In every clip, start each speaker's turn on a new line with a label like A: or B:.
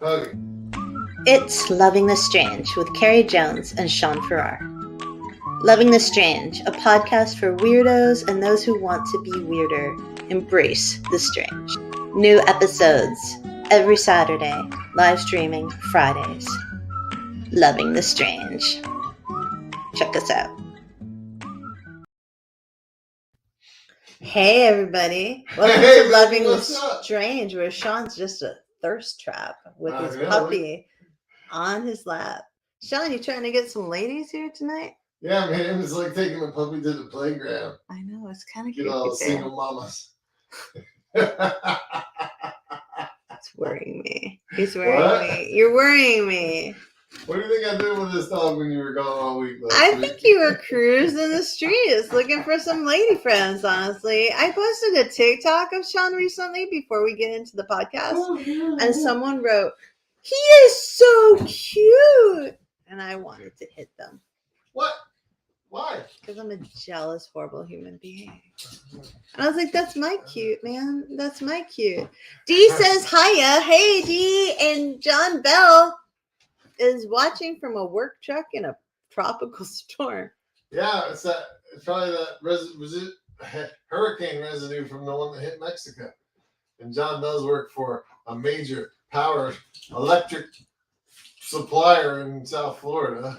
A: Okay.
B: It's Loving the Strange with Carrie Jones and Sean Farrar. Loving the Strange, a podcast for weirdos and those who want to be weirder. Embrace the strange. New episodes every Saturday, live streaming Fridays. Loving the Strange. Check us out. Hey everybody, welcome to Loving the Strange, where Sean's just a thirst trap with his puppy on his lap. Sean, you trying to get some ladies here tonight?
A: Yeah, man, it's like taking a puppy to the playground.
B: I know, it's kind of
A: Get all the single mamas.
B: It's worrying me. He's worrying me. You're worrying me.
A: What do you think I did with this dog when you were gone all week last
B: I
A: week?
B: think you were cruising the streets looking for some lady friends, honestly. I posted a TikTok of Sean recently before we get into the podcast, and someone wrote, "He is so cute," and I wanted to hit them.
A: What? Why?
B: Because I'm a jealous, horrible human being. And I was like, that's my cute, man. That's my cute. Dee says hiya. Hey, Dee. And John Bell is watching from a work truck in a tropical storm.
A: Yeah, it's probably that hurricane residue from the one that hit Mexico. And John does work for a major power electric supplier in South Florida.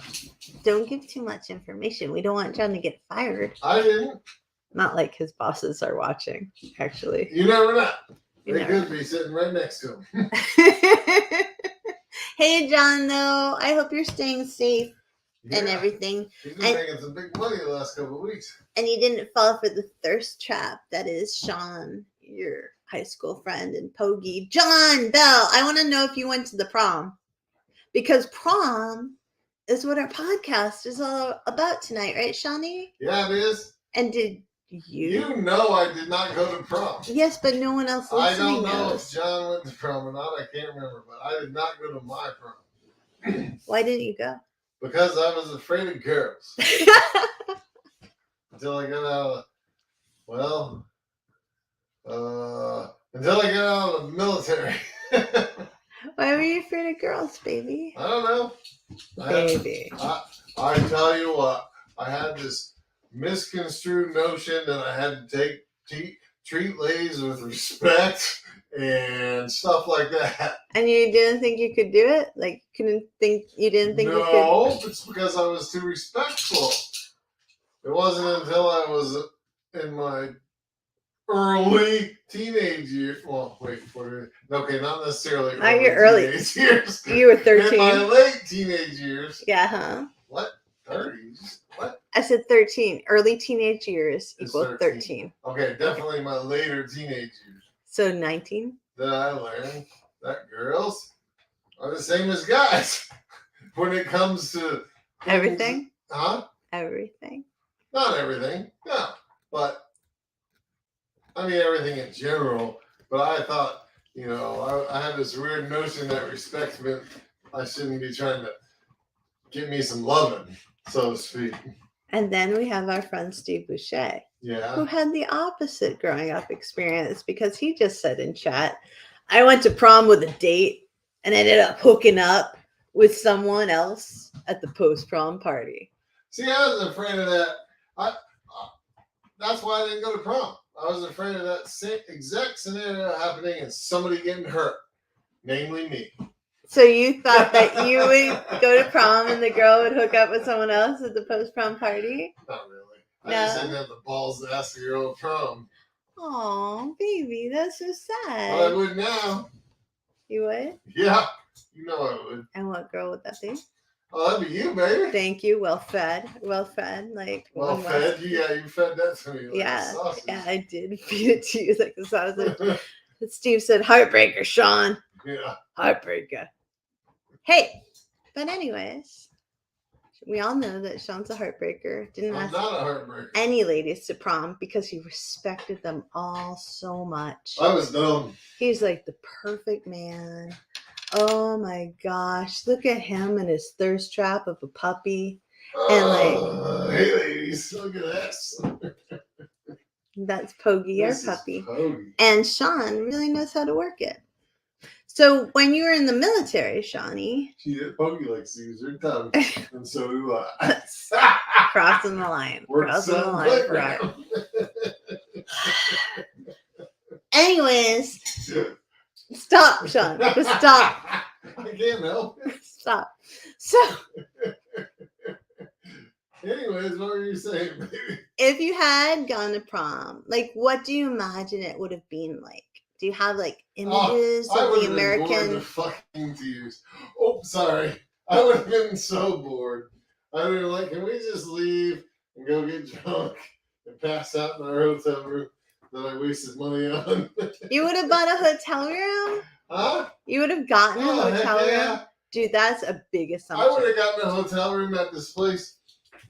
B: Don't give too much information. We don't want John to get fired.
A: I didn't.
B: Not like his bosses are watching, actually.
A: You never know. They could be sitting right next to him.
B: Hey, John, though. I hope you're staying safe and everything.
A: He's been making some big money the last couple of weeks.
B: And you didn't fall for the thirst trap that is Sean, your high school friend and Pogie. John Bell, I want to know if you went to the prom. Because prom is what our podcast is all about tonight, right, Shawnee?
A: Yeah, it is.
B: And did you?
A: You know I did not go to prom.
B: Yes, but no one else listening
A: I don't know
B: knows.
A: if John went to prom or not. I can't remember, but I did not go to my prom.
B: Why didn't you go?
A: Because I was afraid of girls. Until I got out until I got out of the military.
B: Why were you afraid of girls, baby?
A: I don't know.
B: Baby.
A: I tell you what, I had this misconstrued notion that I had to treat ladies with respect and stuff like that.
B: And you didn't think you could do it? Like, you didn't think you could?
A: No, it's because I was too respectful. It wasn't until I was in my early teenage years. Well, wait, okay, not necessarily
B: not your early
A: teenage years.
B: You were 13.
A: In my late teenage years.
B: Yeah, huh?
A: What? 30s? What?
B: I said 13. Early teenage years equal 13.
A: Okay, definitely my later teenage years.
B: So 19?
A: That I learned that girls are the same as guys when it comes to
B: everything.
A: Huh?
B: Everything.
A: Not everything, no. But I mean everything in general. But I thought, I had this weird notion that respect meant I shouldn't be trying to get me some loving, so to speak.
B: And then we have our friend Steve Boucher.
A: Yeah.
B: Who had the opposite growing up experience, because he just said in chat, I went to prom with a date and ended up hooking up with someone else at the post-prom party.
A: See, I was afraid of that. That's why I didn't go to prom. I was afraid of that same exact scenario happening and somebody getting hurt, namely me.
B: So you thought that you would go to prom and the girl would hook up with someone else at the post-prom party?
A: Not really. I just didn't have the balls to ask a girl to prom.
B: Oh, baby, that's so sad.
A: Well, I would now.
B: You would?
A: Yeah, you know I would.
B: And what girl would that be?
A: Oh, that'd be you, baby.
B: Thank you. Well fed. Like
A: well fed. Yeah, you fed that to me. Like
B: yeah, I did feed it to you like a sausage. Steve said, "Heartbreaker, Sean."
A: Yeah,
B: heartbreaker. Hey, but anyways, we all know that Sean's a heartbreaker. Didn't ask
A: not a heartbreaker.
B: Any ladies to prom because he respected them all so much.
A: I was dumb.
B: He's like the perfect man. Oh my gosh, look at him and his thirst trap of a puppy. And
A: hey ladies, look at that.
B: That's Pogie, our puppy. Pogie. And Sean really knows how to work it. So when you were in the military, Shawnee,
A: She did pokey like to use her tongue, and so do I.
B: crossing the line.
A: Worked
B: Crossing the
A: some
B: line. Forever.
A: playground.
B: Anyways, stop, Sean. Just stop.
A: I can't help it.
B: Stop. So,
A: Anyways, what were you saying, baby?
B: if you had gone to prom, like, what do you imagine it would have been like? Do you have like images
A: I
B: of
A: would
B: the
A: have been bored to
B: American?
A: fucking tears. Oh, sorry. I would have been so bored. I would have been like, can we just leave and go get drunk and pass out in our hotel room that I wasted money on?
B: You would have bought a hotel room?
A: Huh?
B: You would have gotten a
A: Oh,
B: hotel
A: heck
B: room?
A: yeah.
B: Dude, that's a big
A: I
B: assumption.
A: would have gotten a hotel room at this place.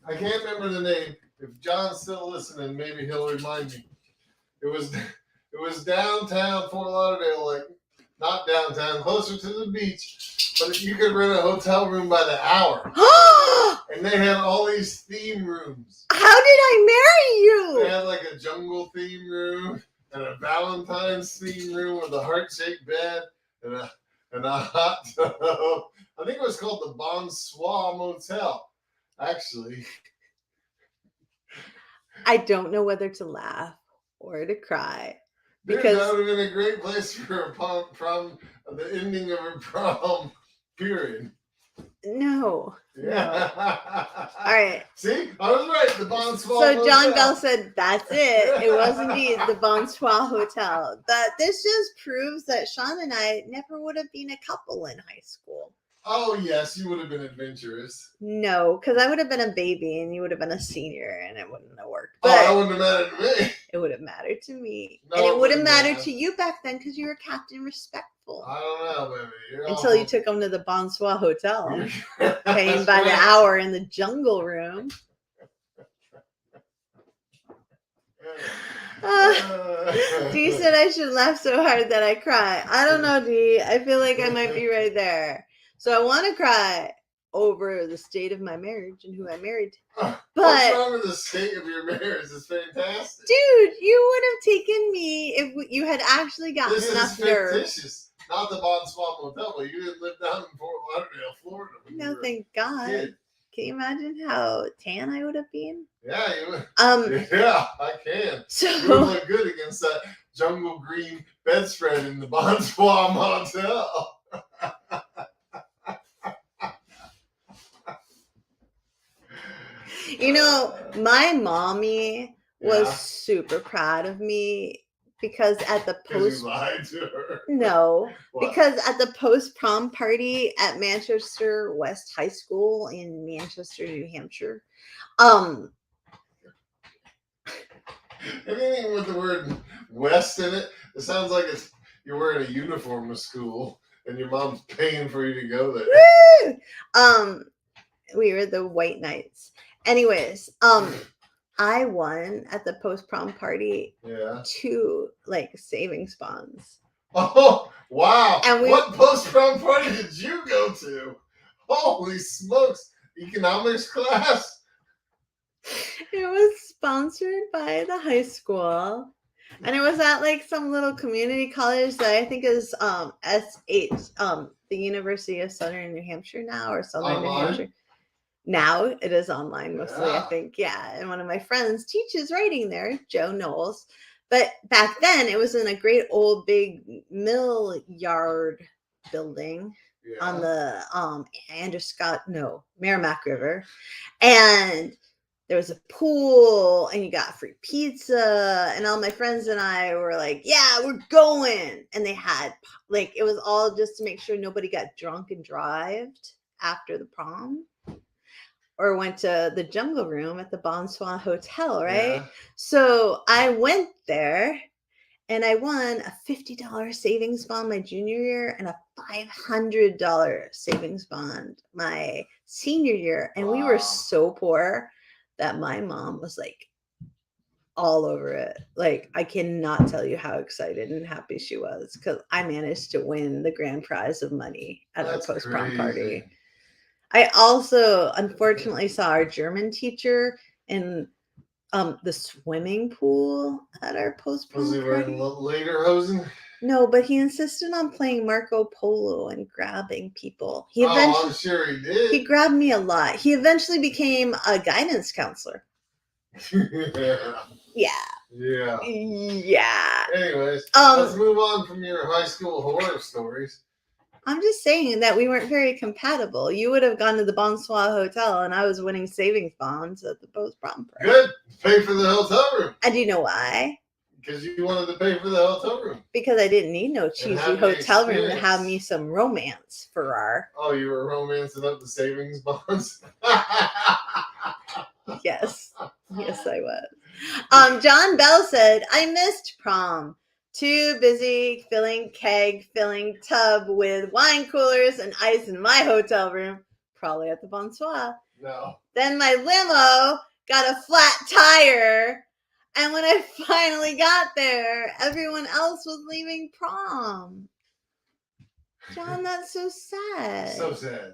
A: I can't remember the name. If John's still listening, maybe he'll remind me. It was downtown Fort Lauderdale, like not downtown, closer to the beach. But you could rent a hotel room by the hour. And they had all these theme rooms.
B: How did I marry you?
A: They had like a jungle theme room and a Valentine's theme room with a heart-shaped bed and a hot tub. I think it was called the Bonsoir Motel, actually.
B: I don't know whether to laugh or to cry.
A: Dude,
B: Because
A: that would have been a great place for a prom, the ending of a prom, period.
B: no.
A: Yeah.
B: All right.
A: See, I was right. The Bonsoir
B: So John
A: Motel.
B: Bell said, "That's it. It was indeed the Bonsoir Hotel." This just proves that Sean and I never would have been a couple in high school.
A: Oh yes, you would have been adventurous.
B: No, because I would have been a baby and you would have been a senior, and it wouldn't have worked.
A: Oh, that
B: But
A: wouldn't have mattered to me.
B: it would have mattered to me,
A: No,
B: and it
A: it
B: would have
A: wouldn't
B: mattered
A: have.
B: to you back then because you were Captain Respectful.
A: I don't know, baby. You're
B: Until
A: awful.
B: you took him to the Bonsoir Hotel,
A: You're-
B: paying by the hour in the jungle room. Dee said I should laugh so hard that I cry. I don't know, Dee. I feel like I might be right there. So I want to cry over the state of my marriage and who I married.
A: What's
B: But,
A: wrong with the state of your marriage? It's fantastic.
B: dude, you would have taken me if you had actually gotten
A: This
B: enough
A: is
B: nerve.
A: fictitious. Not the Bonsoir Motel, but you didn't live down in Fort Lauderdale, Florida. when you
B: No,
A: were a
B: thank God.
A: kid.
B: Can you imagine how tan I would have been?
A: Yeah, you would. Yeah, I can. You would
B: So
A: look good against that jungle green bedspread in the Bonsoir Motel.
B: you know, my mommy was
A: Yeah.
B: super proud of me because at the
A: Because
B: post
A: you lied to her.
B: no,
A: What?
B: because at the post prom party at Manchester West High School in Manchester, New Hampshire,
A: Anything with the word West in it, it sounds like you're wearing a uniform to school and your mom's paying for you to go there.
B: woo! We were the White Knights. Anyways, I won at the post prom party
A: Yeah.
B: 2 like savings bonds.
A: Oh, wow.
B: And we-
A: What post-prom party did you go to? Holy smokes. Economics class?
B: It was sponsored by the high school. And it was at like some little community college that I think is SH, the University of Southern New Hampshire now, or Southern New
A: Online?
B: Hampshire. Now it is online mostly, I
A: Yeah.
B: think. Yeah. And one of my friends teaches writing there, Joe Knowles. But back then it was in a great old big mill yard building
A: Yeah.
B: on the Merrimack River. And there was a pool and you got free pizza, and all my friends and I were like, yeah, we're going. And they had like, it was all just to make sure nobody got drunk and drived after the prom or went to the jungle room at the Bonsoir Hotel, right?
A: Yeah.
B: So I went there and I won a $50 savings bond my junior year and a $500 savings bond my senior year. And we were
A: Wow.
B: so poor that my mom was like all over it. Like, I cannot tell you how excited and happy she was because I managed to win the grand prize of money at
A: That's
B: our post-prom
A: crazy.
B: party. I also unfortunately saw our German teacher in the swimming pool at our post-prom
A: Was he wearing
B: party.
A: lederhosen?
B: No, but he insisted on playing Marco Polo and grabbing people.
A: I'm sure he
B: He
A: did.
B: grabbed me a lot. He eventually became a guidance counselor. Yeah.
A: Yeah.
B: Yeah.
A: Anyways, let's move on from your high school horror stories.
B: I'm just saying that we weren't very compatible. You would have gone to the Bonsoir Hotel, and I was winning savings bonds at the post-prom party.
A: Good. Pay for the hotel room.
B: And do you know why?
A: Because you wanted to pay for the hotel room.
B: Because I didn't need no cheesy hotel room to have me some romance, Farrar.
A: Oh, you were romancing up the savings bonds?
B: Yes. Yes, I was. John Bell said, I missed prom. Too busy filling tub with wine coolers and ice in my hotel room. Probably at the Bonsoir.
A: No.
B: Then my limo got a flat tire. And when I finally got there, everyone else was leaving prom. John, that's so sad.
A: So sad.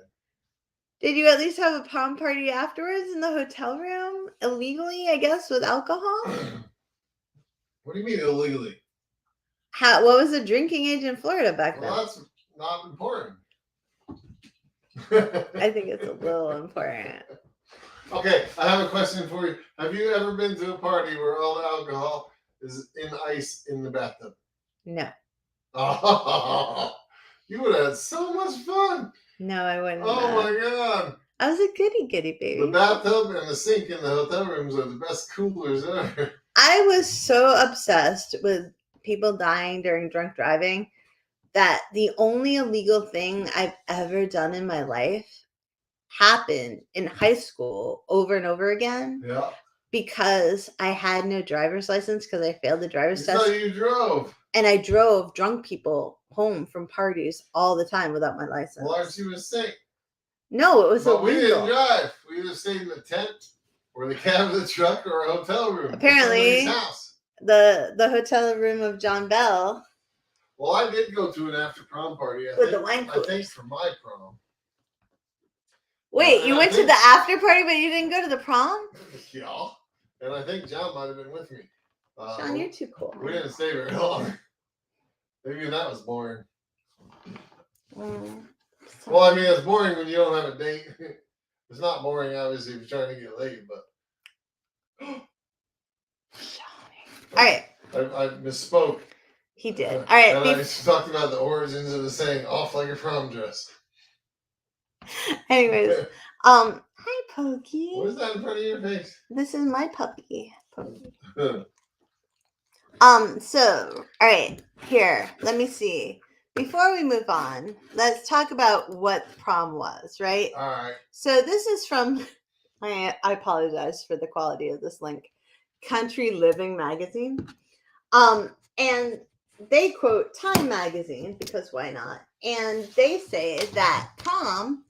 B: Did you at least have a prom party afterwards in the hotel room? Illegally, I guess, with alcohol?
A: What do you mean illegally?
B: What was the drinking age in Florida back then?
A: Well, that's not important.
B: I think it's a little important.
A: Okay, I have a question for you. Have you ever been to a party where all the alcohol is in ice in the bathtub?
B: No.
A: Oh, you would have had so much fun.
B: No, I wouldn't.
A: Oh my God.
B: I was a goody baby.
A: The bathtub and the sink in the hotel rooms are the best coolers ever.
B: I was so obsessed with people dying during drunk driving that the only illegal thing I've ever done in my life happened in high school over and over again.
A: Yeah.
B: Because I had no driver's license because I failed the driver's test.
A: So you drove.
B: And I drove drunk people home from parties all the time without my license.
A: Well, aren't you a saint?
B: No, it was illegal.
A: We didn't drive. We either stayed in the tent or the cab of the truck or a hotel room.
B: Apparently,
A: house.
B: The hotel room of John Bell.
A: Well, I did go to an after prom party.
B: The wine coolers.
A: I think for my prom.
B: Wait, you went to the after party, but you didn't go to the prom?
A: Yeah. And I think John might have been with me.
B: John, you're too cool.
A: We didn't stay very long. Maybe that was boring. Well, I mean, it's boring when you don't have a date. It's not boring, obviously, if you're trying to get laid, but.
B: All right.
A: I misspoke.
B: He did. All right.
A: And I talked about the origins of the saying, off like a prom dress.
B: Anyways, hi, Pokey.
A: What is that in front of your face?
B: This is my puppy, Pokey. So, all right, here, let me see. Before we move on, let's talk about what prom was, right?
A: All right.
B: So this is from, I apologize for the quality of this link, Country Living magazine. And they quote Time magazine, because why not? And they say that prom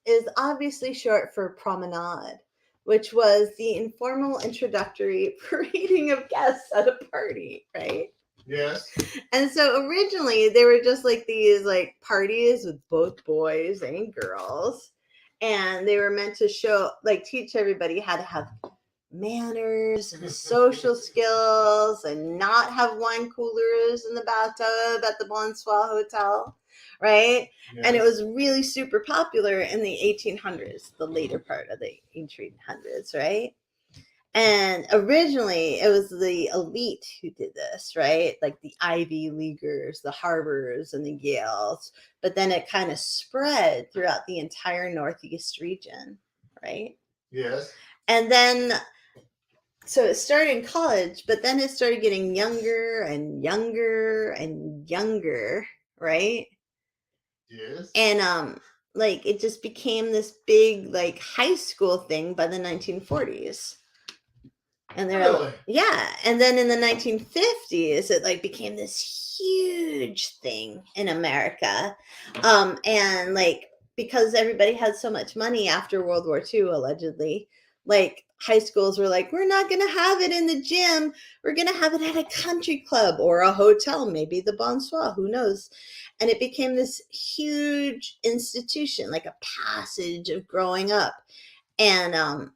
B: is obviously short for promenade, which was the informal introductory parading of guests at a party, right?
A: Yes.
B: And so originally they were just like these like parties with both boys and girls. And they were meant to teach everybody how to have manners and social skills and not have wine coolers in the bathtub at the Bonsoir Hotel, right? Yes. And it was really super popular in the 1800s, the later part of the 1800s, right? And originally it was the elite who did this, right? Like the Ivy Leaguers, the Harvards, and the Yales. But then it kind of spread throughout the entire Northeast region, right?
A: Yes.
B: And then, so it started in college, but then it started getting younger and younger and younger, right?
A: Yes.
B: And it just became this big like high school thing by the 1940s. And they're
A: really?
B: Yeah. And then in the 1950s, it became this huge thing in America. And because everybody had so much money after World War II, allegedly, high schools were like, we're not going to have it in the gym. We're going to have it at a country club or a hotel, maybe the Bonsoir, who knows? And it became this huge institution, like a passage of growing up. And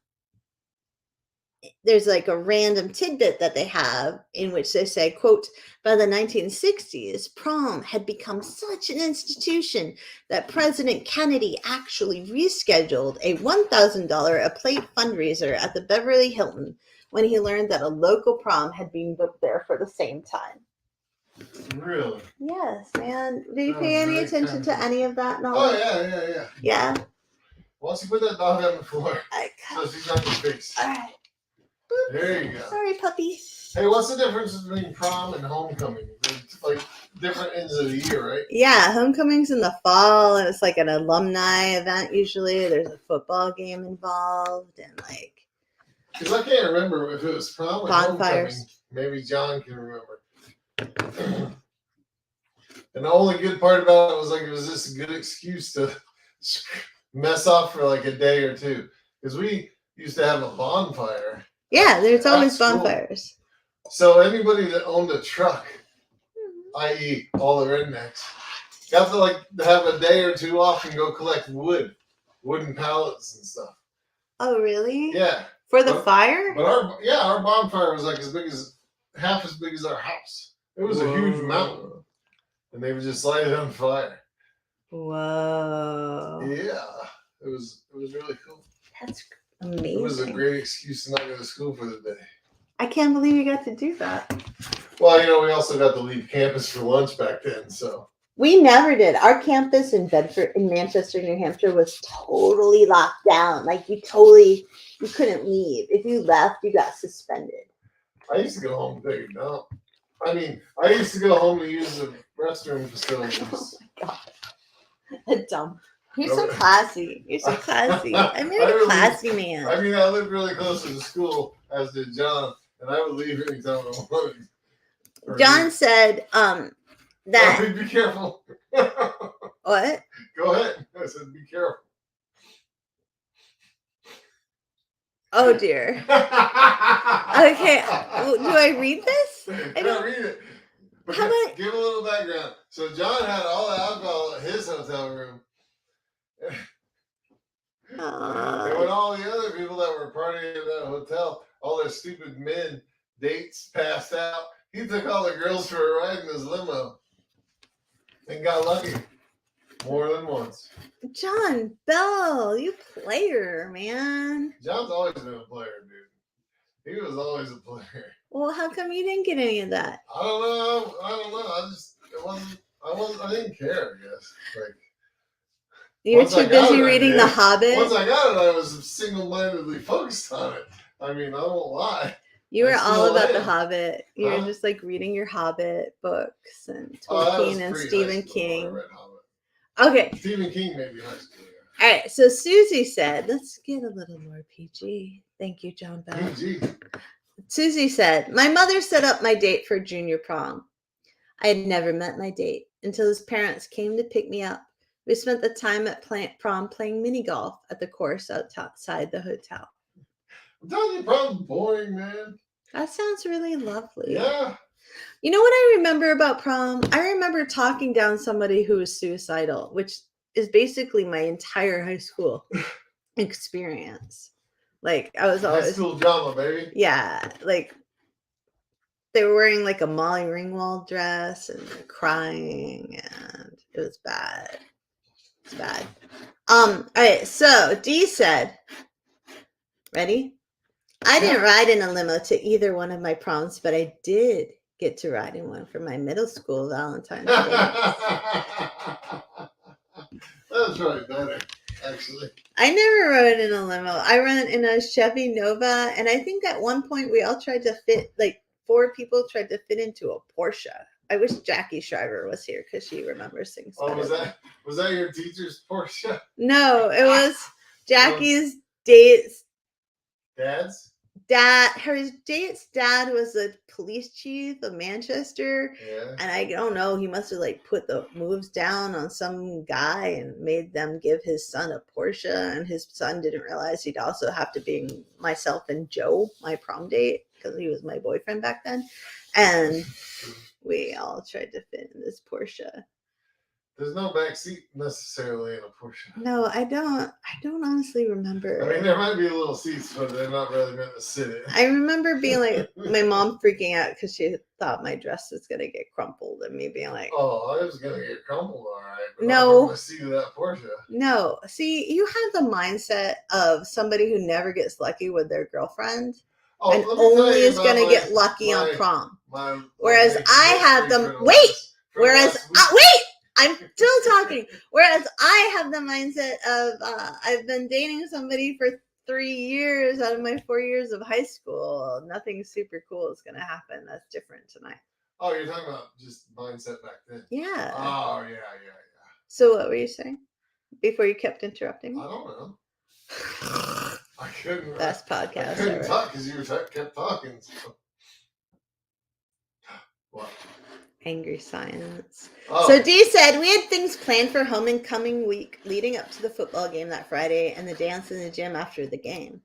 B: there's like a random tidbit that they have in which they say, quote, by the 1960s, prom had become such an institution that President Kennedy actually rescheduled a $1,000 a plate fundraiser at the Beverly Hilton when he learned that a local prom had been booked there for the same time.
A: Really?
B: Yes, man. Do you
A: That
B: pay
A: was
B: any
A: very
B: attention to
A: kind.
B: any of that
A: Oh,
B: knowledge?
A: yeah.
B: Yeah?
A: Why don't you put that dog on the floor
B: I
A: so she's on your face?
B: All right.
A: There you go.
B: Sorry, puppy.
A: Hey, what's the difference between prom and homecoming? They're like different ends of the year, right?
B: Yeah, homecoming's in the fall, and it's like an alumni event usually. There's a football game involved, and like
A: Because I can't remember if it was prom or
B: bonfires.
A: homecoming. Maybe John can remember. And the only good part about it was like it was just a good excuse to mess off for like a day or two. Because we used to have a bonfire.
B: Yeah, there's always
A: school.
B: bonfires.
A: So anybody that owned a truck, i.e., all the rednecks, got to like have a day or two off and go collect wooden pallets and stuff.
B: Oh, really?
A: Yeah.
B: For the fire?
A: But our bonfire was like half as big as our house. It was a huge mountain, and they would just light it on fire.
B: Whoa.
A: Yeah, it was really cool.
B: That's amazing.
A: It was a great excuse to not go to school for the day.
B: I can't believe you got to do that.
A: Well, we also got to leave campus for lunch back then, so.
B: We never did. Our campus in Manchester, New Hampshire was totally locked down. Like you couldn't leave. If you left, you got suspended.
A: I used to go home to take a dump. I mean, I used to go home to use the restroom facilities.
B: Oh my God. A dump. You're so classy. You're so classy. I married a classy man.
A: I mean, I lived really close to the school, as did John, and I would leave anytime I wanted.
B: John said that.
A: Oh, be careful.
B: What?
A: Go ahead. I said, be careful.
B: Oh dear. Okay. Do I read this?
A: I don't read it. But
B: How about
A: give a little background. So John had all the alcohol at his hotel room. And when all the other people that were partying at that hotel, all their stupid men dates passed out, he took all the girls for a ride in his limo and got lucky more than once.
B: John Bell, you player, man.
A: John's always been a player, dude. He was always a player.
B: Well, how come you didn't get any of that?
A: I don't know. I didn't care, I guess. Like,
B: you were too busy reading The Hobbit.
A: Once I got it, I was single-mindedly focused on it. I mean, I won't lie.
B: You were all about The Hobbit. You were just like reading your Hobbit books and Tolkien and Stephen King.
A: I read Hobbit.
B: Okay.
A: Stephen King maybe high school. Yeah.
B: All right. So Susie said, let's get a little more PG. Thank you, John Bell.
A: PG.
B: Susie said, my mother set up my date for junior prom. I had never met my date until his parents came to pick me up. We spent the time at prom playing mini golf at the course outside the hotel.
A: I'm telling you, prom's boring, man.
B: That sounds really lovely.
A: Yeah.
B: You know what I remember about prom? I remember talking down somebody who was suicidal, which is basically my entire high school experience. Like I was always
A: high school drama, baby.
B: Yeah, like they were wearing like a Molly Ringwald dress and crying, and it was bad. It's bad. All right. So Dee said, "Ready? I didn't ride in a limo to either one of my proms, but I did get to ride in one for my middle school Valentine's Day."
A: That's probably better, actually.
B: I never rode in a limo. I ran in a Chevy Nova, and I think at one point we all tried to fit, like 4 people tried to fit into a Porsche. I wish Jackie Shriver was here because she remembers things.
A: Oh, was that your teacher's Porsche?
B: No, it was Jackie's date's
A: dad's
B: dad. Her date's dad was a police chief of Manchester.
A: Yeah.
B: And I don't know, he must have like put the moves down on some guy and made them give his son a Porsche, and his son didn't realize he'd also have to be myself and Joe, my prom date, because he was my boyfriend back then. And we all tried to fit in this Porsche.
A: There's no back seat necessarily in a Porsche.
B: No, I don't honestly remember.
A: I mean, there might be little seats, but they're not really meant to sit in.
B: I remember being like, my mom freaking out because she thought my dress was going to get crumpled, and me being like,
A: oh, I was going to get crumpled, all right. But
B: no.
A: Not from the seat of that Porsche.
B: No. See, you have the mindset of somebody who never gets lucky with their girlfriend.
A: Oh,
B: and only is going to get lucky on prom. Whereas I have them. Wait. Whereas wait. I'm still talking. Whereas I have the mindset of I've been dating somebody for 3 years out of my 4 years of high school. Nothing super cool is going to happen. That's different tonight.
A: Oh, you're talking about just mindset back then.
B: Yeah.
A: Oh, yeah.
B: So what were you saying before you kept interrupting me?
A: I don't know. I couldn't.
B: Best podcast
A: I couldn't
B: ever.
A: talk because you kept talking. So. What?
B: Angry silence.
A: Oh.
B: So Dee said, we had things planned for homecoming week leading up to the football game that Friday and the dance in the gym after the game.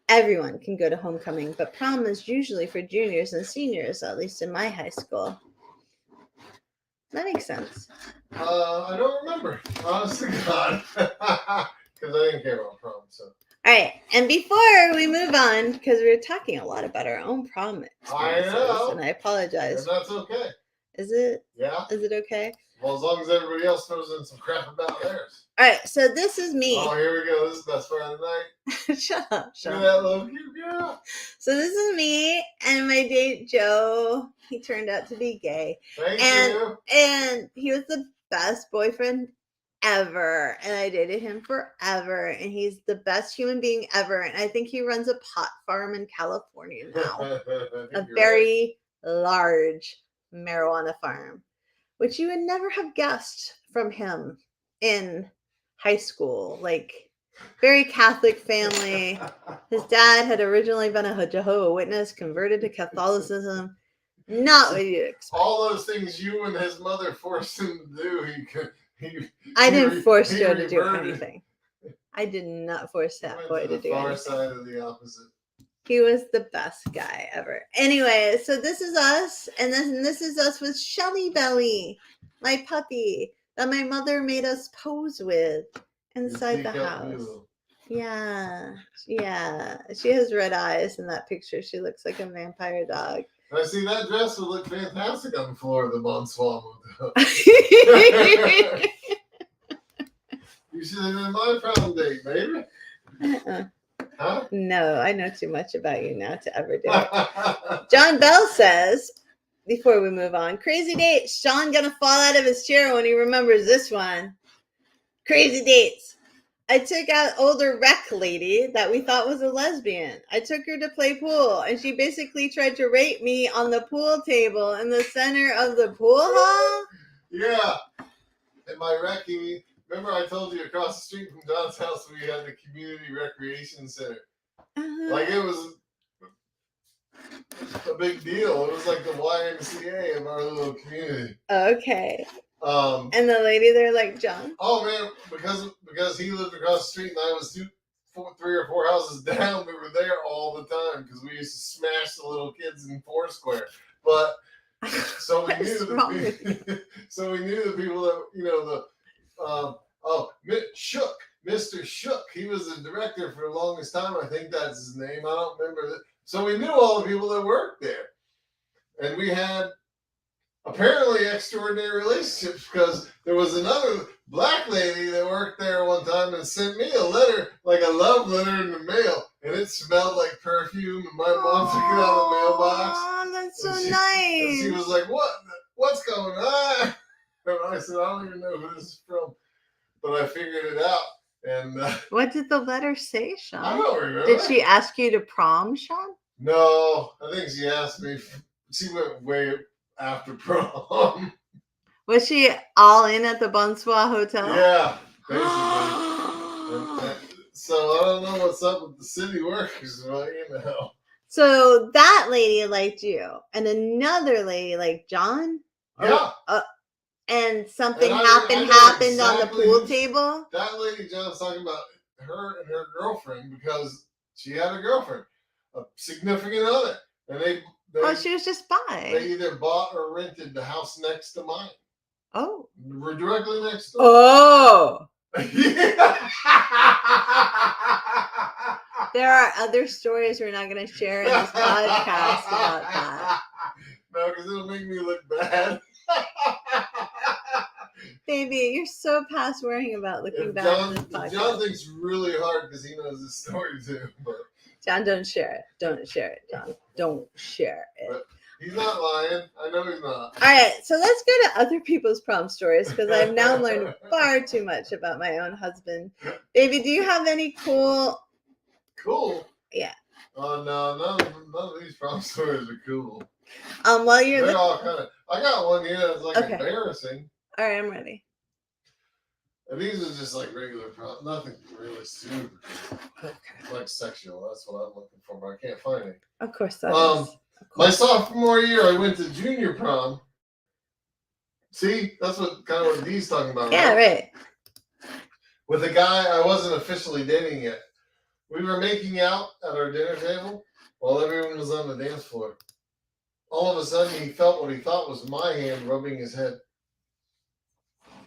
B: Everyone can go to homecoming, but prom is usually for juniors and seniors, at least in my high school. That makes sense.
A: I don't remember. Honest to God. Because I didn't care about prom, so.
B: All right, and before we move on, because we were talking a lot about our own prom experiences,
A: I know.
B: and I apologize.
A: And that's okay.
B: Is it?
A: Yeah.
B: Is it okay?
A: Well, as long as everybody else throws in some crap about theirs.
B: All right, so this is me.
A: Oh, here we go. This is the best part of the night.
B: Shut up.
A: Look at that little cute girl.
B: So this is me and my date, Joe. He turned out to be gay.
A: Thank you.
B: And he was the best boyfriend ever. And I dated him forever. And he's the best human being ever. And I think he runs a pot farm in California now. A very large marijuana farm, which you would never have guessed from him in high school. Like, very Catholic family. His dad had originally been a Jehovah's Witness, converted to Catholicism. Not what you'd expect.
A: All those things you and his mother forced him to do,
B: I didn't force Joe to do anything. I did not force that boy to do anything.
A: Far side of the opposite.
B: He was the best guy ever. Anyway, so this is us, and then this is us with Shelly Belly, my puppy that my mother made us pose with inside the house. Yeah. She has red eyes in that picture. She looks like a vampire dog.
A: I see that dress would look fantastic on the floor of the Bonsoir Motel. You should have been my prom date, baby. Huh?
B: No, I know too much about you now to ever do it. John Bell says, before we move on, crazy date. Sean gonna fall out of his chair when he remembers this one. Crazy dates. I took out older rec lady that we thought was a lesbian. I took her to play pool, and she basically tried to rape me on the pool table in the center of the pool hall.
A: Yeah. And my recce, remember I told you across the street from John's house we had the community recreation center. Like it was a big deal. It was like the YMCA of our little community.
B: Okay. And the lady there like John?
A: Oh man, because he lived across the street and I was 3 or 4 houses down, we were there all the time because we used to smash the little kids in Foursquare. But so we knew the people that Shook, Mr. Shook. He was the director for the longest time. I think that's his name. I don't remember that. So we knew all the people that worked there, and we had apparently extraordinary relationships because there was another black lady that worked there one time and sent me a letter, like a love letter in the mail, and it smelled like perfume, and my mom took it out of the mailbox.
B: Oh, that's so
A: nice.
B: nice.
A: She was like, what's going on? And I said, I don't even know who this is from, but I figured it out. And
B: what did the letter say, Sean?
A: I don't remember.
B: Did she ask you to prom, Sean?
A: No, I think she asked me. She went way after prom.
B: Was she all in at the Bonsoir Hotel?
A: Yeah, basically. So I don't know what's up with the city workers, but
B: So that lady liked you, and another lady liked John?
A: Yeah.
B: And something
A: and
B: happened
A: exactly
B: on the pool table?
A: That lady John's talking about her and her girlfriend because she had a girlfriend, a significant other. And they
B: she was just by.
A: They either bought or rented the house next to mine.
B: Oh.
A: We're directly next door.
B: Oh. There are other stories we're not going to share in this podcast about that.
A: No, because it'll make me look bad.
B: Baby, you're so past worrying about looking bad in this podcast.
A: John thinks really hard because he knows this story too. But
B: John, don't share it. Don't share it, John. Don't share it.
A: But he's not lying. I know he's not.
B: All right, so let's go to other people's prom stories because I've now learned far too much about my own husband. Baby, do you have any cool?
A: Cool?
B: Yeah.
A: Oh, no, none of these prom stories are cool.
B: While you're
A: They're all kind of. I got one here that's like
B: Okay.
A: embarrassing.
B: All right, I'm ready.
A: And these are just like regular prom, nothing really super cool.
B: Okay.
A: Like sexual. That's what I'm looking for, but I can't find it.
B: Of course that is.
A: My sophomore year, I went to junior prom. See, that's what kind of what Dee's talking about.
B: Yeah, right.
A: With a guy I wasn't officially dating yet. We were making out at our dinner table while everyone was on the dance floor. All of a sudden, he felt what he thought was my hand rubbing his head.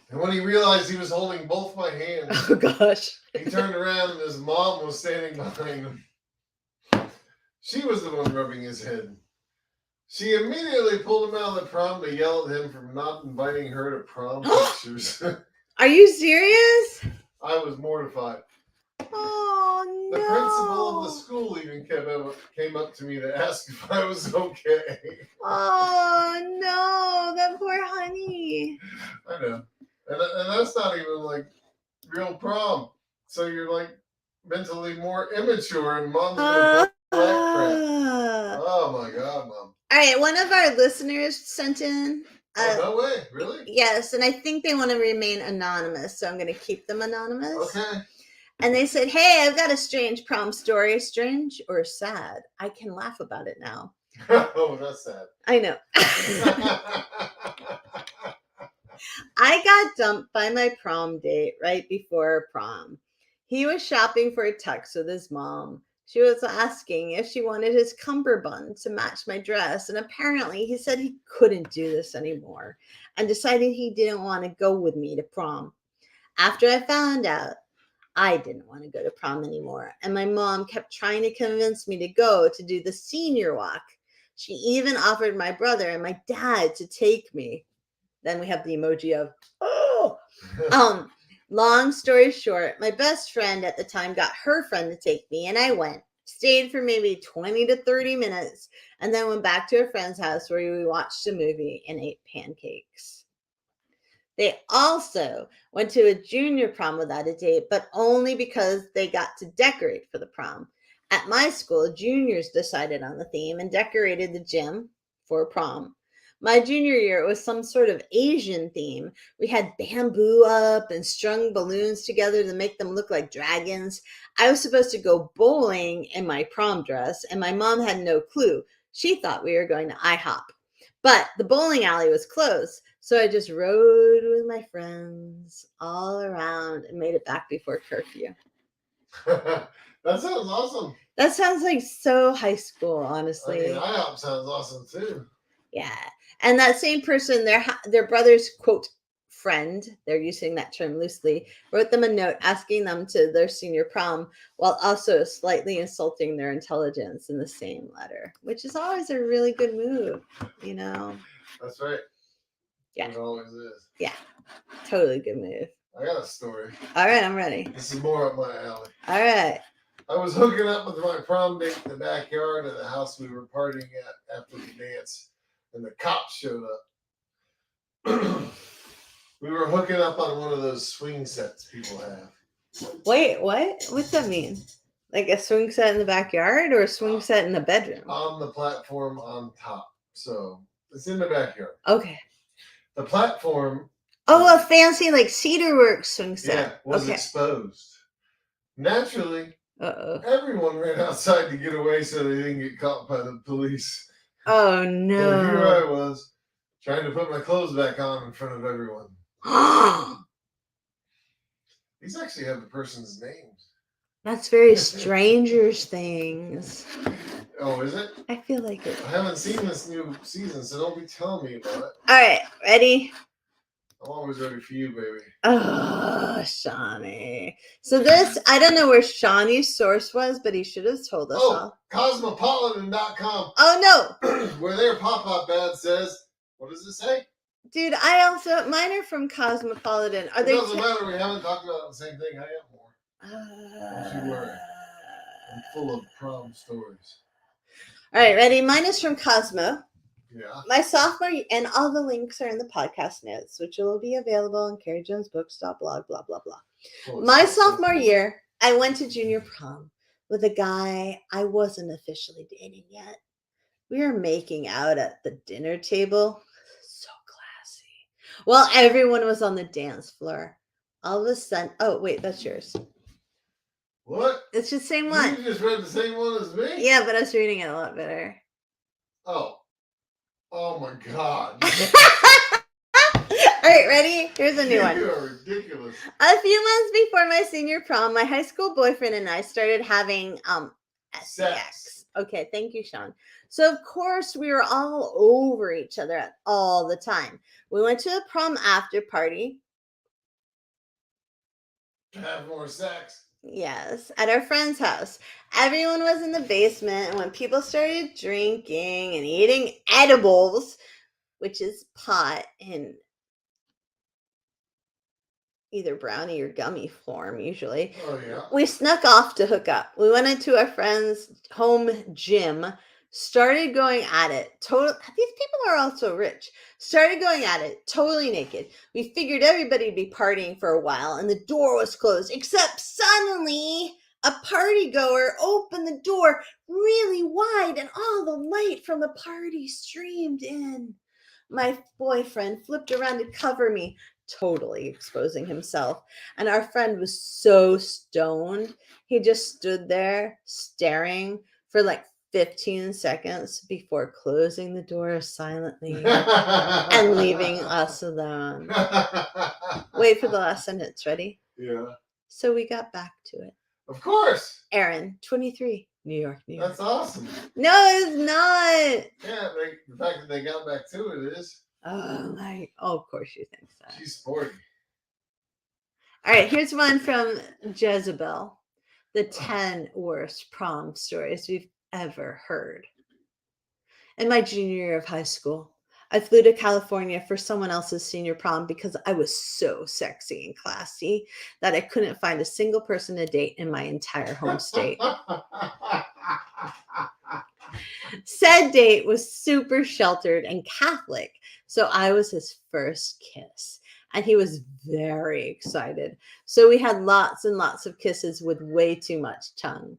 A: And when he realized he was holding both my hands,
B: Oh, gosh.
A: he turned around and his mom was standing behind him. She was the one rubbing his head. She immediately pulled him out of the prom to yell at him for not inviting her to prom pictures.
B: Are you serious?
A: I was mortified.
B: Oh, no.
A: The principal of the school even came up to me to ask if I was okay.
B: Oh, no. That poor honey.
A: I know. And that's not even like real prom. So you're like mentally more immature and mom's gonna pull that crap. Oh my God, Mom.
B: All right, one of our listeners sent in.
A: Oh, no way. Really?
B: Yes, and I think they want to remain anonymous, so I'm going to keep them anonymous.
A: Okay.
B: And they said, hey, I've got a strange prom story. Strange or sad? I can laugh about it now.
A: Oh, that's sad.
B: I know. I got dumped by my prom date right before prom. He was shopping for a tux with his mom. She was asking if she wanted his cummerbund to match my dress, and apparently he said he couldn't do this anymore and decided he didn't want to go with me to prom. After I found out, I didn't want to go to prom anymore, and my mom kept trying to convince me to go to do the senior walk. She even offered my brother and my dad to take me. Then we have the emoji of, oh. Long story short, my best friend at the time got her friend to take me, and I went. Stayed for maybe 20 to 30 minutes, and then went back to a friend's house where we watched a movie and ate pancakes. They also went to a junior prom without a date, but only because they got to decorate for the prom. At my school, juniors decided on the theme and decorated the gym for prom. My junior year, it was some sort of Asian theme. We had bamboo up and strung balloons together to make them look like dragons. I was supposed to go bowling in my prom dress, and my mom had no clue. She thought we were going to IHOP. But the bowling alley was closed, so I just rode with my friends all around and made it back before curfew.
A: That sounds awesome.
B: That sounds like so high school, honestly.
A: I mean, IHOP sounds awesome too.
B: Yeah. And that same person, their brother's, quote, friend, they're using that term loosely, wrote them a note asking them to their senior prom while also slightly insulting their intelligence in the same letter, which is always a really good move, you know?
A: That's right.
B: Yeah.
A: It always is.
B: Yeah. Totally good move.
A: I got a story.
B: All right, I'm ready.
A: This is more up my alley.
B: All right.
A: I was hooking up with my prom date in the backyard of the house we were partying at after the dance, and the cops showed up. We were hooking up on one of those swing sets people have.
B: Wait, what? What's that mean? Like a swing set in the backyard or a swing set in the bedroom?
A: On the platform on top. So it's in the backyard.
B: Okay.
A: The platform.
B: Oh, a fancy like cedarwork swing set.
A: Was
B: okay.
A: exposed. Naturally,
B: Uh-oh.
A: everyone ran outside to get away so they didn't get caught by the police.
B: Oh, no.
A: So here I was, trying to put my clothes back on in front of everyone. These actually have the person's names.
B: That's very Stranger Things.
A: Oh, is it?
B: I feel like it.
A: I haven't seen this new season, so don't be telling me about it.
B: All right, ready?
A: I'm always ready for you, baby.
B: Oh, Shawnee. So this, I don't know where Shawnee's source was, but he should have told us all.
A: Cosmopolitan.com.
B: Oh, no.
A: Where their pop-up ad says, what does it say?
B: Dude, I also, mine are from Cosmopolitan. Are
A: It
B: they?
A: doesn't matter. We haven't talked about the same thing. I got more. Don't you worry. I'm full of prom stories.
B: All right, ready? Mine is from Cosmo.
A: Yeah.
B: My sophomore, and all the links are in the podcast notes, which will be available on carriejonesbooks.blog, blah, blah, blah. My sophomore year, I went to junior prom with a guy I wasn't officially dating yet. We were making out at the dinner table. So classy. While everyone was on the dance floor. All of a sudden, oh, wait, that's yours.
A: What?
B: It's the same one.
A: You just read the same one as me?
B: Yeah, but I was reading it a lot better.
A: Oh my God.
B: All right, ready? Here's a new one.
A: You are ridiculous.
B: A few months before my senior prom, my high school boyfriend and I started having sex. Okay, thank you, Sean. So of course we were all over each other all the time. We went to a prom after party.
A: Have more sex.
B: Yes, at our friend's house. Everyone was in the basement, and when people started drinking and eating edibles, which is pot in either brownie or gummy form usually.
A: Oh, yeah.
B: We snuck off to hook up. We went into our friend's home gym, started going at it. These people are also rich. Started going at it, totally naked. We figured everybody'd be partying for a while, and the door was closed, except suddenly a party goer opened the door really wide, and all the light from the party streamed in. My boyfriend flipped around to cover me, totally exposing himself. And our friend was so stoned, he just stood there staring for like 15 seconds before closing the door silently and leaving us alone. Wait for the last sentence. Ready?
A: Yeah.
B: So we got back to it.
A: Of course.
B: Aaron, 23, New York, New York.
A: That's awesome.
B: No, it's not.
A: Yeah, the fact that they got back to it is.
B: Oh, of course you think so.
A: She's sporty.
B: All right, here's one from Jezebel. The 10 worst prom stories we've ever heard. In my junior year of high school, I flew to California for someone else's senior prom because I was so sexy and classy that I couldn't find a single person to date in my entire home state. Said date was super sheltered and Catholic, so I was his first kiss. And he was very excited. So we had lots and lots of kisses with way too much tongue.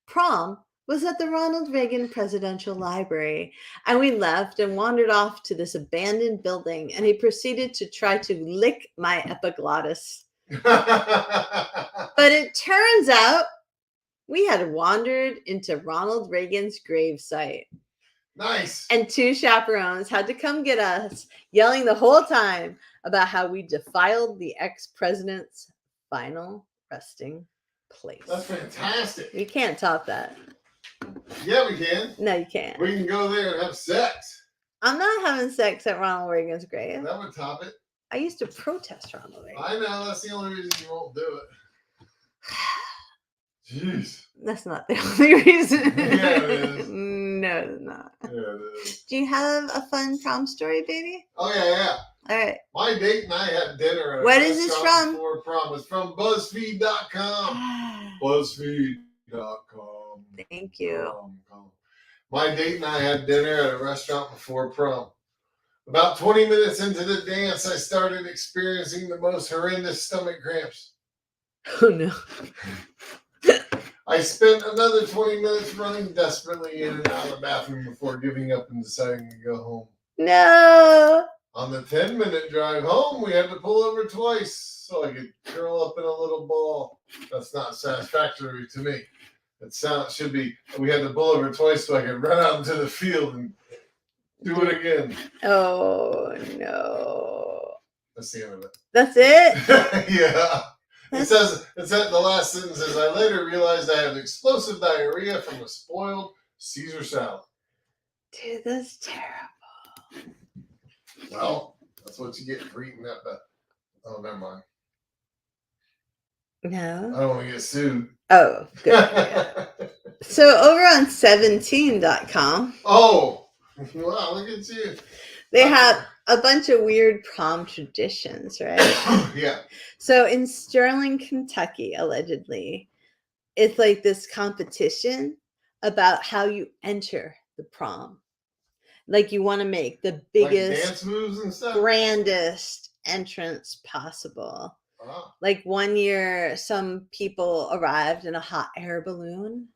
B: Prom was at the Ronald Reagan Presidential Library, and we left and wandered off to this abandoned building, and he proceeded to try to lick my epiglottis. But it turns out we had wandered into Ronald Reagan's gravesite.
A: Nice.
B: And 2 chaperones had to come get us, yelling the whole time about how we defiled the ex-president's final resting place.
A: That's fantastic.
B: You can't top that.
A: Yeah, we can.
B: No, you can't.
A: We can go there and have sex.
B: I'm not having sex at Ronald Reagan's grave.
A: That would top it.
B: I used to protest Ronald Reagan.
A: I know. That's the only reason you won't do it. Jeez.
B: That's not the only reason.
A: Yeah, it is.
B: No, it's not.
A: Yeah, it is.
B: Do you have a fun prom story, baby?
A: Oh, yeah.
B: All right.
A: My date and I had dinner at a
B: Where is this from?
A: before prom. It's from BuzzFeed.com. BuzzFeed.com.
B: Thank you.
A: My date and I had dinner at a restaurant before prom. About 20 minutes into the dance, I started experiencing the most horrendous stomach cramps.
B: Oh, no.
A: I spent another 20 minutes running desperately in and out of the bathroom before giving up and deciding to go home.
B: No.
A: On the 10-minute drive home, we had to pull over twice so I could curl up in a little ball. That's not satisfactory to me. It should be, we had to pull over twice so I could run out into the field and do it again.
B: Oh, no.
A: That's the end of it.
B: That's it?
A: Yeah. It says the last sentence is, I later realized I had explosive diarrhea from a spoiled Caesar salad.
B: Dude, that's terrible.
A: Well, That's what you get for eating that. Oh, never mind.
B: No.
A: I don't want to get sued.
B: Oh, good. Yeah. So over on 17.com.
A: Oh, wow, look at you.
B: They have a bunch of weird prom traditions, right?
A: Yeah.
B: So in Sterling, Kentucky, allegedly, it's like this competition about how you enter the prom. Like you want to make the biggest,
A: like dance moves and stuff?
B: grandest entrance possible.
A: Oh.
B: Like one year, some people arrived in a hot air balloon.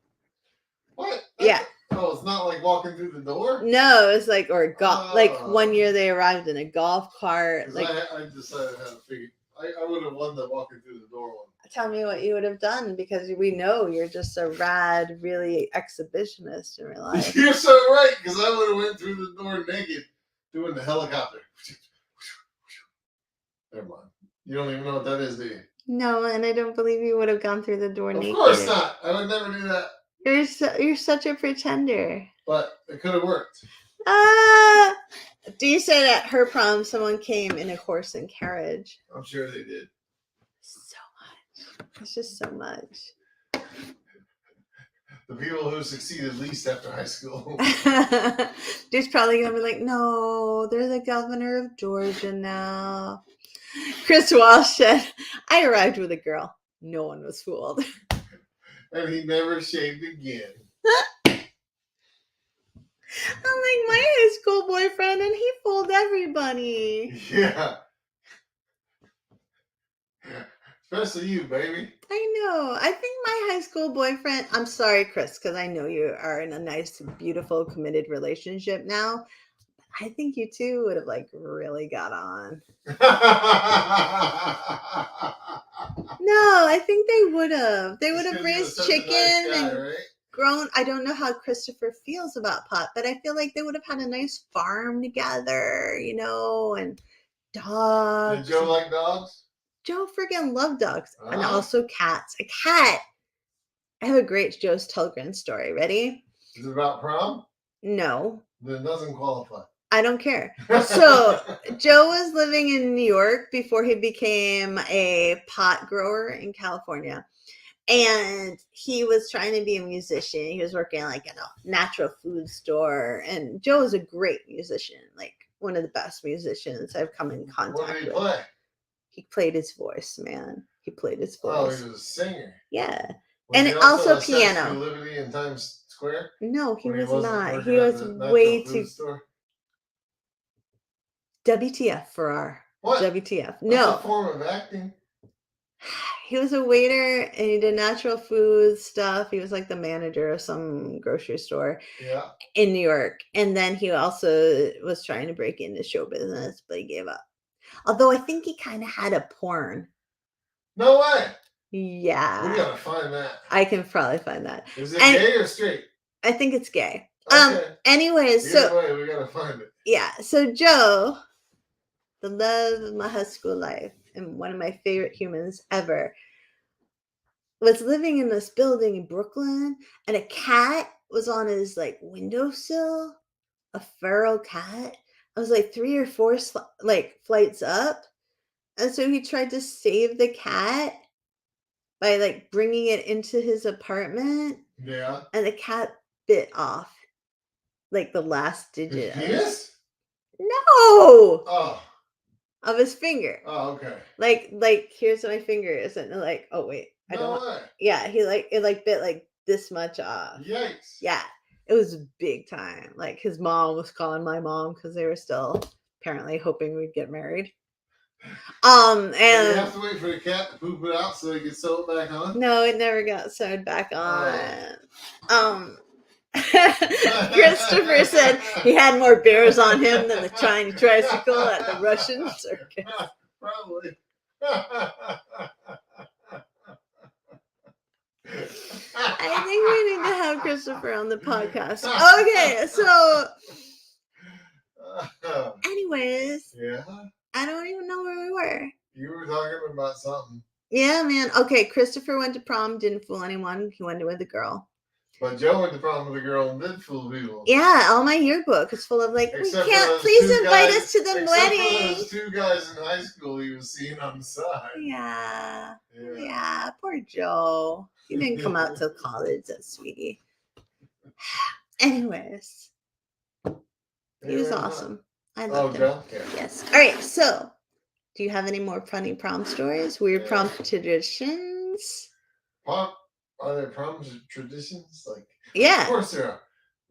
A: What?
B: Yeah.
A: Oh, it's not like walking through the door?
B: No, it's like, or golf. Like one year they arrived in a golf cart. Like
A: I decided how to figure. I would have won the walking through the door one.
B: Tell me what you would have done, because we know you're just a rad, really exhibitionist in real life.
A: You're so right, because I would have went through the door naked doing the helicopter. Never mind. You don't even know what that is, do you?
B: No, and I don't believe you would have gone through the door naked.
A: Of course not. I would never do that.
B: You're such a pretender.
A: But it could have worked.
B: Do you say that her prom someone came in a horse and carriage?
A: I'm sure they did.
B: So much. It's just so much.
A: The people who succeeded least after high school.
B: There's probably gonna be like, no, they're the governor of Georgia now. Chris Walsh said, I arrived with a girl. No one was fooled.
A: And he never shaved again.
B: I'm like my high school boyfriend, and he fooled everybody.
A: Yeah. Especially you, baby.
B: I know. I think my high school boyfriend, I'm sorry, Chris, because I know you are in a nice, beautiful, committed relationship now. I think you two would have like really got on. No, I think they would have. They would have raised chicken
A: nice guy,
B: and
A: right?
B: grown. I don't know how Christopher feels about pot, but I feel like they would have had a nice farm together, you know, and dogs.
A: Did Joe like dogs?
B: Joe friggin' loved dogs. And also cats. A cat. I have a great Joe's Telgren story. Ready?
A: Is it about prom?
B: No.
A: Then it doesn't qualify.
B: I don't care. So Joe was living in New York before he became a pot grower in California. And he was trying to be a musician. He was working like at a natural food store. And Joe was a great musician, like one of the best musicians I've come in contact with.
A: What did he play?
B: He played his voice, man. He played his voice.
A: Oh, he was a singer.
B: Yeah.
A: Was
B: and
A: he
B: also
A: a
B: piano.
A: Liberty in Times Square?
B: No, he was
A: wasn't
B: not. He
A: working at
B: was
A: the
B: way
A: natural food
B: too.
A: store?
B: WTF for our.
A: What?
B: WTF.
A: That's
B: No.
A: a form of acting.
B: He was a waiter and he did natural food stuff. He was like the manager of some grocery store in New York. And then he also was trying to break into show business, but he gave up. Although I think he kind of had a porn.
A: No way.
B: Yeah.
A: We gotta find that.
B: I can probably find that.
A: Is it gay or straight?
B: I think it's gay.
A: Okay.
B: Anyways,
A: Either way, we gotta find it.
B: Yeah. So Joe, the love of my high school life and one of my favorite humans ever, was living in this building in Brooklyn, and a cat was on his like windowsill, a feral cat. I was like 3 or 4 flights up, and so he tried to save the cat by like bringing it into his apartment.
A: Yeah.
B: And the cat bit off like the last digit.
A: Yes?
B: No.
A: Oh.
B: Of his finger.
A: Oh, okay.
B: Like here's my finger is, and like, oh wait, I
A: No
B: don't.
A: way.
B: Yeah, it bit like this much off.
A: Yikes.
B: Yeah, it was big time. Like his mom was calling my mom because they were still apparently hoping we'd get married. And
A: you have to wait for the cat to poop it out so they can sew it back on.
B: No, it never got sewed back on. Christopher said he had more bears on him than the Chinese tricycle at the Russian circus.
A: Probably.
B: I think we need to have Christopher on the podcast. Okay, so anyways,
A: yeah,
B: I don't even know where we were.
A: You were talking about something.
B: Yeah, man. Okay, Christopher went to prom, didn't fool anyone. He went with a girl.
A: But Joe went to prom with a girl and did fool people.
B: Yeah, all my yearbook is full of like,
A: Except
B: we
A: for
B: can't,
A: those
B: please
A: two
B: invite
A: guys-
B: us to the
A: Except
B: wedding.
A: for those two guys in high school he was seeing on the side.
B: Yeah, poor Joe. He didn't come out till college, that sweetie. Anyways, he was awesome. I loved him.
A: Joe? Yeah.
B: Yes. All right, so do you have any more funny prom stories? Weird
A: Yeah.
B: prom traditions?
A: Are there proms traditions? Like,
B: Yeah.
A: Of course there are.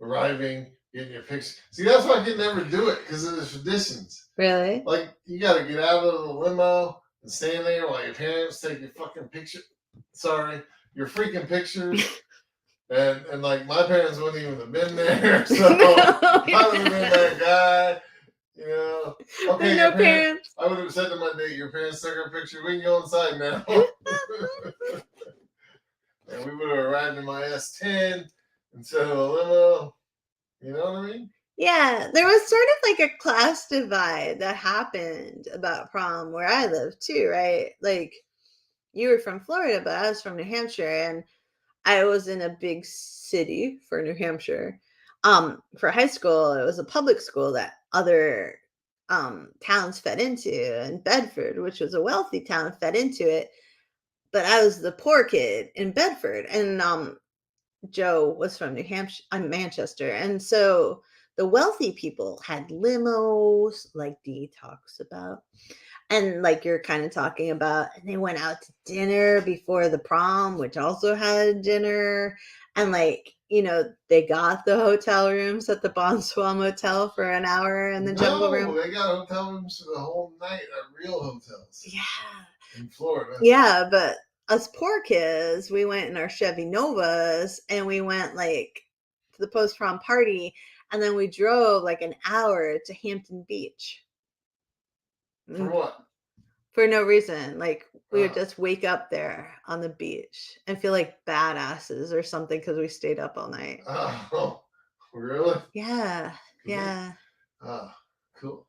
A: Arriving, getting your picture. See, that's why I could never do it, because of the traditions.
B: Really?
A: Like, you got to get out of the limo and stand there while your parents take your fucking picture. Sorry, your freaking pictures. And like, my parents wouldn't even have been there. So I would have been that guy. You know, okay,
B: no parents.
A: I would have said to my date, your parents took our picture. We can go inside now. And we would have arrived in my S10 instead of a limo. You know what I mean?
B: Yeah, there was sort of like a class divide that happened about prom where I live too, right? Like, you were from Florida, but I was from New Hampshire, and I was in a big city for New Hampshire. For high school, it was a public school that other towns fed into, and Bedford, which was a wealthy town, fed into it. But I was the poor kid in Bedford, and Joe was from New Hampshire, Manchester, and so the wealthy people had limos, like Dee talks about, and like you're kind of talking about, and they went out to dinner before the prom, which also had dinner, and like, you know, they got the hotel rooms at the Bonsoir Motel for an hour in the jungle room.
A: They got hotel rooms for the whole night at real hotels.
B: Yeah.
A: In Florida.
B: Yeah, but us poor kids, we went in our Chevy Novas, and we went like to the post-prom party, and then we drove like an hour to Hampton Beach.
A: For what?
B: For no reason. Like, we would just wake up there on the beach and feel like badasses or something because we stayed up all night.
A: Oh, really?
B: Yeah. Yeah.
A: Oh, cool.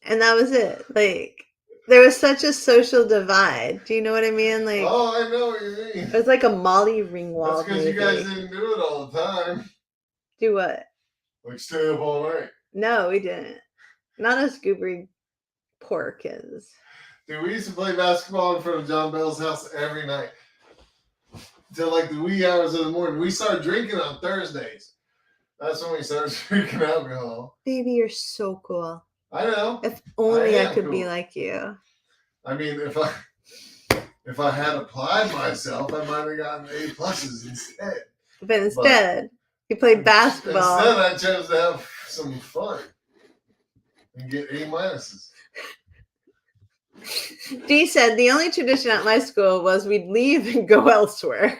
B: And that was it. Like, there was such a social divide. Do you know what I mean? Like,
A: oh, I know what you mean.
B: It was like a Molly Ringwald.
A: That's because you guys didn't do it all the time.
B: Do what?
A: Like stay up all night.
B: No, we didn't. Not us goobery poor kids.
A: Dude, we used to play basketball in front of John Bell's house every night. Till like the wee hours of the morning. We started drinking on Thursdays. That's when we started drinking alcohol.
B: Baby, you're so cool.
A: I know.
B: If only I could be like you.
A: I mean, if I had applied myself, I might have gotten A+ instead.
B: But instead, you played basketball.
A: Instead, I chose to have some fun and get A-.
B: Dee said the only tradition at my school was we'd leave and go elsewhere,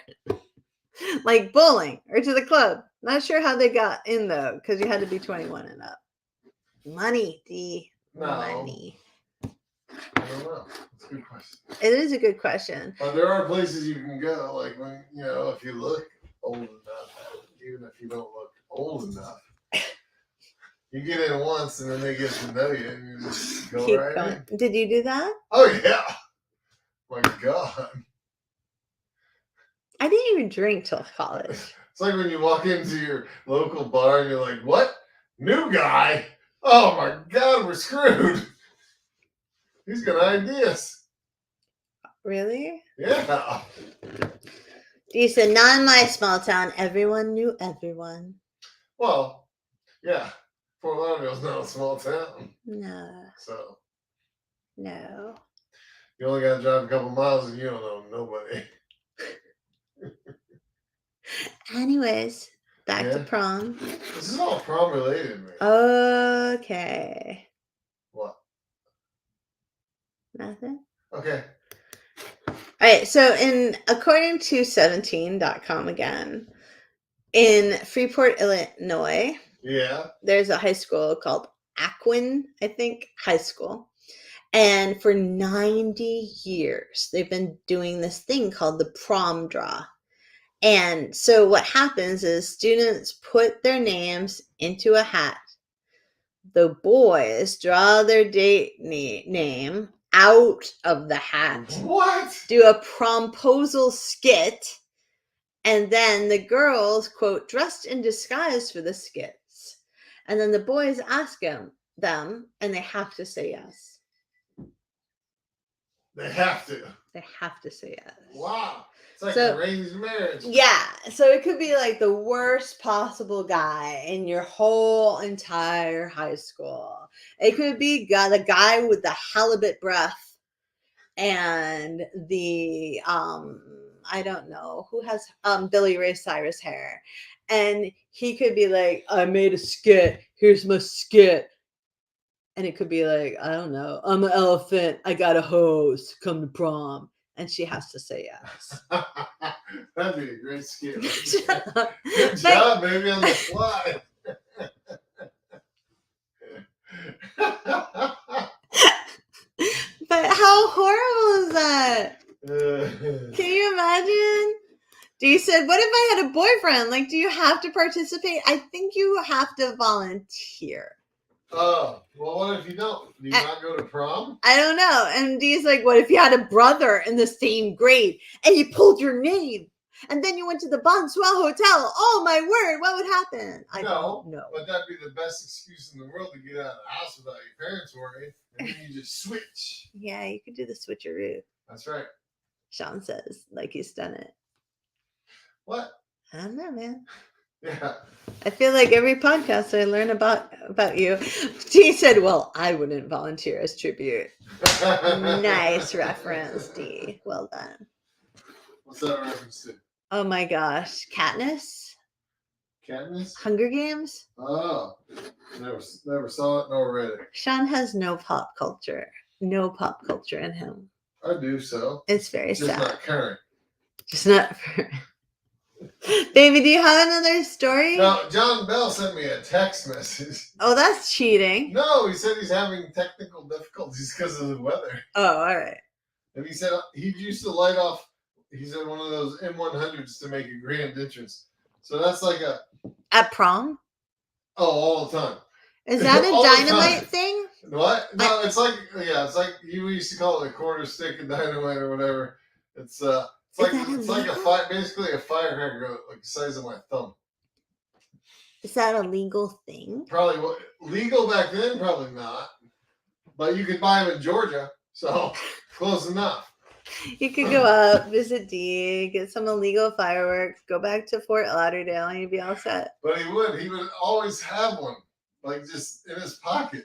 B: like bowling or to the club. Not sure how they got in though, because you had to be 21 and up. Money, Dee.
A: No.
B: Money.
A: I don't know. It's a good question.
B: It is a good question.
A: There are places you can go, like when, you know, if you look old enough, even if you don't look old enough. You get in once and then they get to know you and you just go
B: Keep
A: right
B: going.
A: in.
B: Did you do that?
A: Oh, yeah. My God.
B: I didn't even drink till college.
A: It's like when you walk into your local bar and you're like, what? New guy? Oh, my God, we're screwed. He's got ideas.
B: Really?
A: Yeah.
B: You said, not in my small town. Everyone knew everyone.
A: Well, yeah. Fort Lauderdale's not a small town.
B: No.
A: So.
B: No.
A: You only got to drive a couple miles and you don't know nobody.
B: Anyways, back to prom.
A: This is all prom related, man.
B: Okay.
A: What?
B: Nothing?
A: Okay.
B: All right. So, according to 17.com again, in Freeport, Illinois, there's a high school called Aquin, I think, High School. And for 90 years, they've been doing this thing called the prom draw. And so what happens is students put their names into a hat. The boys draw their date name out of the hat.
A: What?
B: Do a promposal skit. And then the girls, quote, dressed in disguise for the skits. And then the boys ask them, and they have to say yes.
A: They have to.
B: They have to say yes.
A: Wow. It's like
B: So-
A: arranged marriage.
B: Yeah. So it could be like the worst possible guy in your whole entire high school. It could be the guy with the halibut breath and the I don't know who has Billy Ray Cyrus hair. And he could be like, I made a skit. Here's my skit. And it could be like, I don't know, I'm an elephant. I got a hose. Come to prom. And she has to say yes.
A: That'd be a great skill.
B: Shut up.
A: Good job, baby, on the fly.
B: But how horrible is that? Can you imagine? Dee said, what if I had a boyfriend? Like, do you have to participate? I think you have to volunteer.
A: Oh, well, what if you don't? Do you not go to prom?
B: I don't know. And Dee's like, what if you had a brother in the same grade and he pulled your name? And then you went to the Bonsoir Hotel. Oh, my word. What would happen? I don't know.
A: But that'd be the best excuse in the world to get out of the house without your parents worrying. And then you just switch.
B: Yeah, you could do the switcheroo.
A: That's right.
B: Sean says, like he's done it.
A: What?
B: I don't know, man.
A: Yeah.
B: I feel like every podcast I learn about you. Dee said, well, I wouldn't volunteer as tribute. Nice reference, Dee. Well done.
A: What's that reference to?
B: Oh my gosh. Katniss?
A: Katniss?
B: Hunger Games?
A: Oh. Never saw it nor read it.
B: Sean has no pop culture. No pop culture in him.
A: I do so.
B: It's very
A: It's just
B: sad.
A: not current.
B: Just not for... Baby, do you have another story?
A: No, John Bell sent me a text message.
B: Oh, that's cheating.
A: No, he said he's having technical difficulties because of the weather.
B: Oh, all right.
A: And he said he used to light off, he said, one of those M100s to make a grand entrance. So that's like
B: At prom?
A: all the time.
B: Is that a
A: All the time.
B: dynamite thing?
A: What? No, it's like you used to call it a quarter stick of dynamite or whatever. It's like a fire, basically a firecracker like the size of my thumb.
B: Is that a legal thing?
A: Probably legal back then, probably not. But you could buy them in Georgia, so close enough.
B: You could go up, visit Dee, get some illegal fireworks, go back to Fort Lauderdale, and you'd be all set.
A: But he would always have one, like just in his pocket.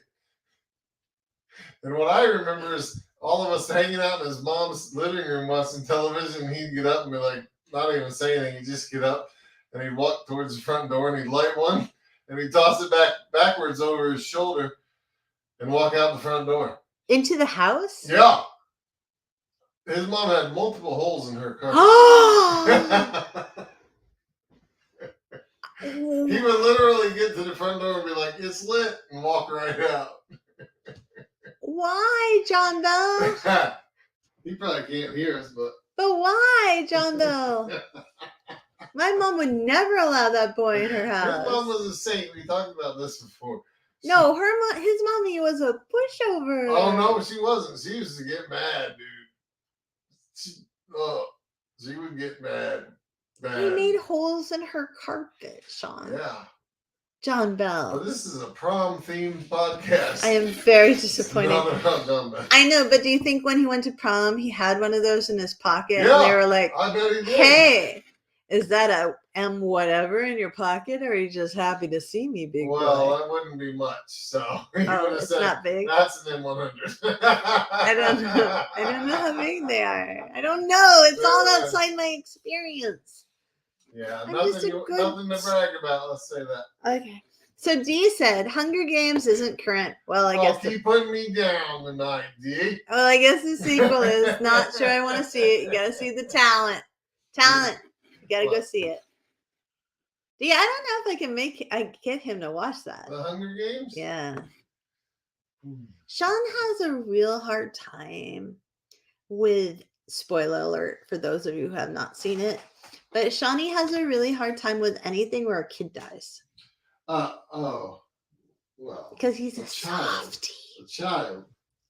A: And what I remember is all of us hanging out in his mom's living room watching television. And he'd get up and be like, not even say anything. He'd just get up and he'd walk towards the front door and he'd light one and he'd toss it backwards over his shoulder and walk out the front door.
B: Into the house?
A: Yeah. His mom had multiple holes in her car. He would literally get to the front door and be like, it's lit, and walk right out.
B: Why, John Bell?
A: He probably can't hear us, but
B: why, John Bell? My mom would never allow that boy in her house.
A: His mom was a saint. We talked about this before.
B: No, his mommy was a pushover.
A: Oh, no, she wasn't. She used to get mad, dude. She would get mad.
B: He made holes in her carpet, Sean.
A: Yeah.
B: John Bell.
A: Well, this is a prom-themed podcast.
B: I am very disappointed.
A: Not about John Bell.
B: I know, but do you think when he went to prom, he had one of those in his pocket?
A: Yeah,
B: and they were like,
A: I bet he did.
B: hey, is that a M whatever in your pocket, or are you just happy to see me, big boy?
A: Well, that wouldn't be much, so.
B: Oh, it's not big?
A: That's an M100.
B: I don't know. I don't know how big they are. I don't know. It's all outside my experience.
A: Yeah,
B: I'm
A: nothing to brag about, let's say that.
B: Okay. So Dee said Hunger Games isn't current. Well, I guess.
A: Keep putting me down tonight, Dee.
B: Well, I guess the sequel is not sure I want to see it. You got to see the talent. You got to go see it. Dee, I don't know if I get him to watch that.
A: The Hunger Games?
B: Yeah. Sean has a real hard time with, spoiler alert for those of you who have not seen it, but Shawnee has a really hard time with anything where a kid dies.
A: Well.
B: Because he's a softie.
A: A child.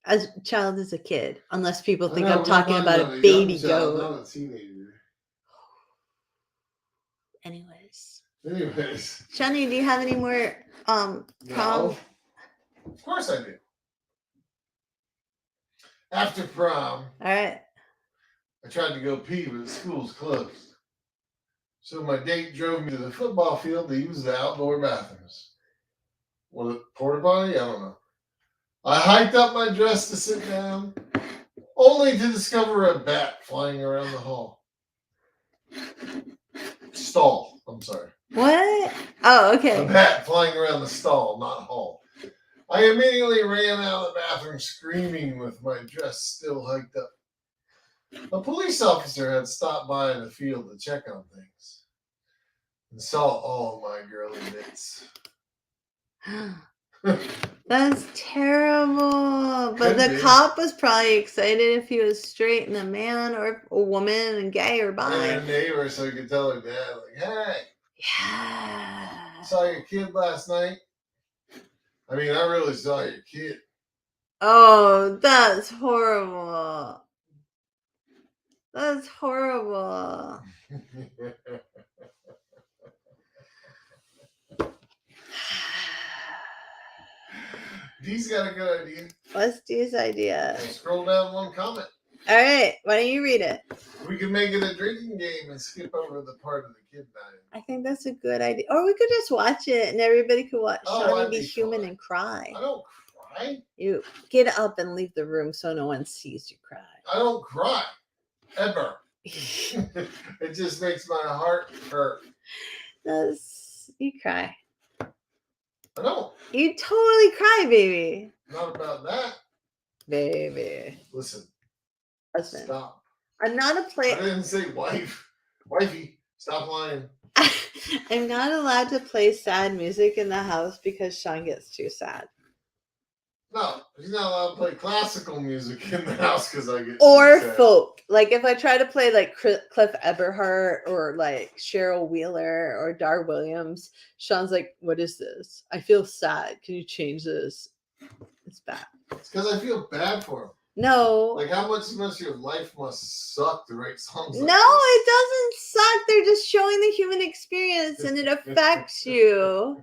B: A child is a kid, unless people think
A: I know,
B: I'm talking about a
A: young
B: baby
A: child,
B: goat.
A: not a teenager.
B: Anyways.
A: Shani,
B: do you have any more prom?
A: No. Of course I do. After prom,
B: All right.
A: I tried to go pee, but the school's closed. So my date drove me to the football field to use the outdoor bathrooms. Was it porta potty? I don't know. I hiked up my dress to sit down, only to discover a bat flying around the hall. Stall. I'm sorry.
B: What? Oh, okay.
A: A bat flying around the stall, not hall. I immediately ran out of the bathroom screaming with my dress still hiked up. A police officer had stopped by the field to check on things and saw all my girly bits.
B: That's terrible. But
A: Could
B: the
A: be.
B: cop was probably excited if he was straight and a man or a woman and gay or bi.
A: And a neighbor, so he could tell her dad, like, hey,
B: Yeah.
A: saw your kid last night. I mean, I really saw your kid.
B: Oh, that's horrible. That's horrible.
A: Dee's got a good idea.
B: What's Dee's idea?
A: We'll scroll down one comment.
B: All right, why don't you read it?
A: We can make it a drinking game and skip over the part of the kid dying.
B: I think that's a good idea. Or we could just watch it and everybody could watch Shawnee
A: that'd
B: be
A: be
B: human
A: fun.
B: and cry.
A: I don't cry.
B: You get up and leave the room so no one sees you cry.
A: I don't cry. Ever. It just makes my heart hurt.
B: You cry.
A: I don't.
B: You totally cry, baby.
A: Not about that.
B: Baby.
A: Listen.
B: Listen.
A: Stop.
B: I'm not a
A: I didn't say wife. Wifey, stop lying.
B: I'm not allowed to play sad music in the house because Sean gets too sad.
A: No, he's not allowed to play classical music in the house because I get
B: Or
A: too sad.
B: folk. Like if I try to play like Cliff Eberhardt or like Cheryl Wheeler or Dar Williams, Sean's like, what is this? I feel sad. Can you change this? It's bad.
A: It's because I feel bad for him.
B: No.
A: Like how much of your life must suck to write songs like
B: No, it doesn't suck. They're just showing the human experience and it affects you.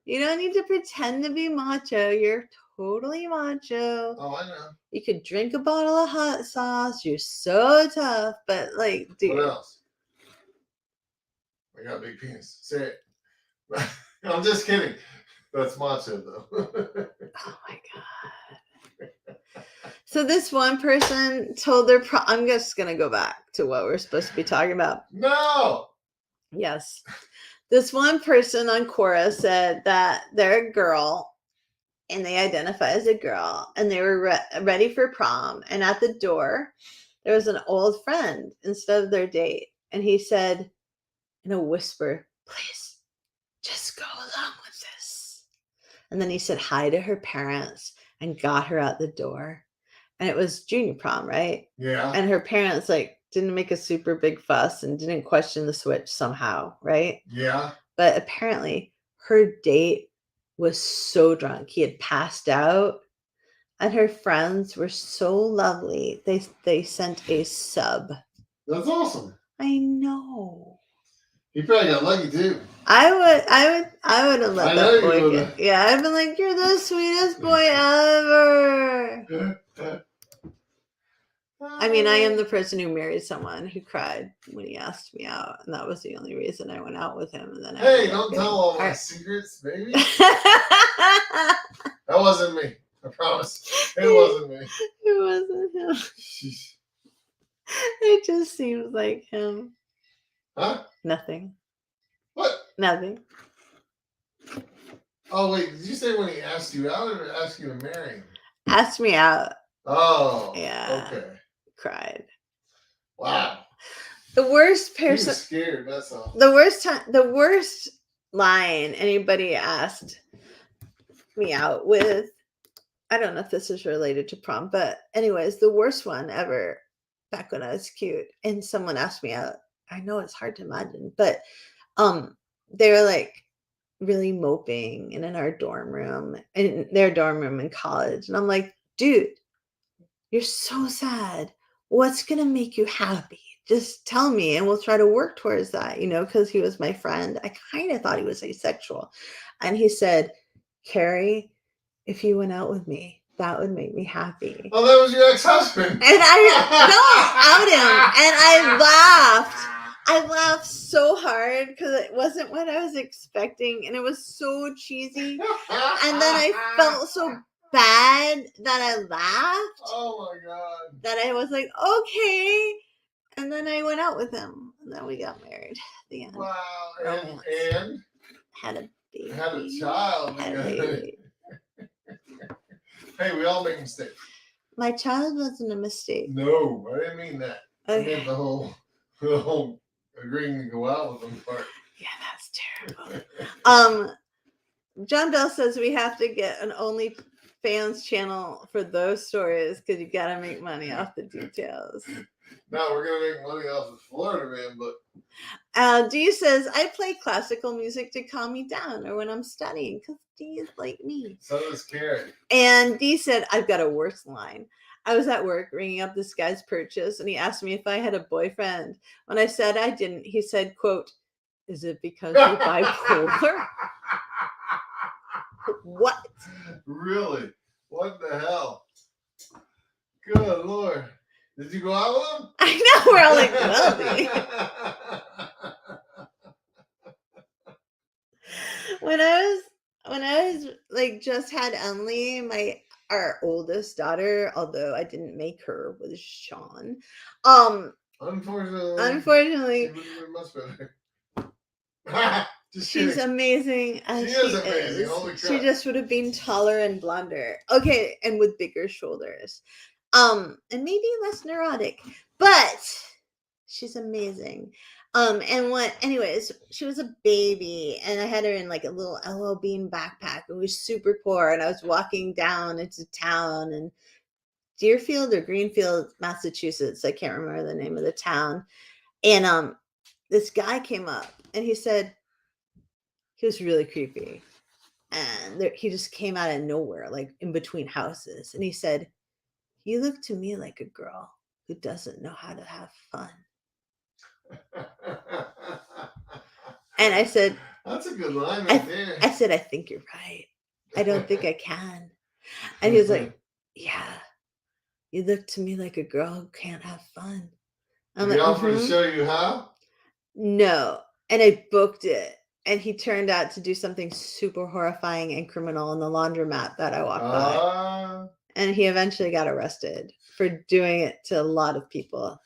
B: You don't need to pretend to be macho. You're totally macho.
A: Oh, I know.
B: You could drink a bottle of hot sauce. You're so tough. But like, dude.
A: What else? I got a big penis. Say it. I'm just kidding. That's macho though.
B: Oh my God. So this one person told their I'm just going to go back to what we're supposed to be talking about.
A: No.
B: Yes. This one person on Quora said that they're a girl and they identify as a girl and they were ready for prom. And at the door, there was an old friend instead of their date. And he said in a whisper, please just go along with this. And then he said hi to her parents and got her out the door. And it was junior prom, right?
A: Yeah.
B: And her parents like didn't make a super big fuss and didn't question the switch somehow, right?
A: Yeah.
B: But apparently her date was so drunk. He had passed out and her friends were so lovely. They sent a sub.
A: That's awesome.
B: I know.
A: You probably got lucky too.
B: I would have let that boy
A: get.
B: Yeah, I've been like, you're the sweetest boy ever. I mean, I am the person who married someone who cried when he asked me out, and that was the only reason I went out with him. And then
A: hey, don't tell all my secrets, baby. That wasn't me. I promise. It wasn't me.
B: It wasn't him.
A: Sheesh.
B: It just seems like him.
A: Huh?
B: Nothing.
A: What?
B: Nothing.
A: Oh wait, did you say when he asked you out or asked you to marry him?
B: Asked me out.
A: Oh.
B: Yeah.
A: Okay.
B: Cried.
A: Wow.
B: The worst
A: He was
B: person.
A: scared. That's all.
B: The worst line anybody asked me out with. I don't know if this is related to prom, but anyways, the worst one ever. Back when I was cute, and someone asked me out. I know it's hard to imagine, but they were like really moping and in our dorm room, in their dorm room in college, and I'm like, dude, you're so sad. What's gonna make you happy? just tell me and we'll try to work towards that, because he was my friend. I kind of thought he was asexual. And he said, Carrie, if you went out with me, that would make me happy.
A: Oh, that was your ex-husband.
B: And I don't out him. And I laughed. I laughed so hard because it wasn't what I was expecting. And it was so cheesy. And then I felt so bad that I laughed.
A: Oh my God.
B: That I was like, okay. And then I went out with him. And then we got married at the end.
A: Wow. And
B: had a baby.
A: Had a child.
B: Had a baby.
A: Hey, we all make mistakes.
B: My child wasn't a mistake.
A: No, I didn't mean that.
B: Okay.
A: I meant the whole agreeing to go out with them part.
B: Yeah, that's terrible. John Bell says we have to get an OnlyFans channel for those stories because you gotta make money off the details.
A: No, we're gonna make money off of Florida Man, but
B: Dee says I play classical music to calm me down or when I'm studying because Dee is like me.
A: So does Carrie.
B: And Dee said I've got a worse line. I was at work ringing up this guy's purchase and he asked me if I had a boyfriend. When I said I didn't, he said, quote, is it because you're bipolar? What?
A: Really? What the hell? Good Lord. Did you go out with him?
B: I know, we're all like, well, when I was like just had Emily, our oldest daughter, although I didn't make her, was Sean. Unfortunately,
A: she would have been much better.
B: She's amazing as
A: she is amazing. Holy crap.
B: She just would have been taller and blonder. Okay, and with bigger shoulders. And maybe less neurotic, but she's amazing. Anyways, she was a baby and I had her in like a little LL Bean backpack. It was super poor and I was walking down into town in Deerfield or Greenfield, Massachusetts. I can't remember the name of the town. And this guy came up and he said, he was really creepy. And he just came out of nowhere, like in between houses. And he said, you look to me like a girl who doesn't know how to have fun. And I said,
A: that's a good line right there.
B: I said, I think you're right. I don't think I can. And he was like, yeah, you look to me like a girl who can't have fun.
A: I'm like, offer to show you how?
B: No. And I booked it. And he turned out to do something super horrifying and criminal in the laundromat that I walked by. And he eventually got arrested for doing it to a lot of people.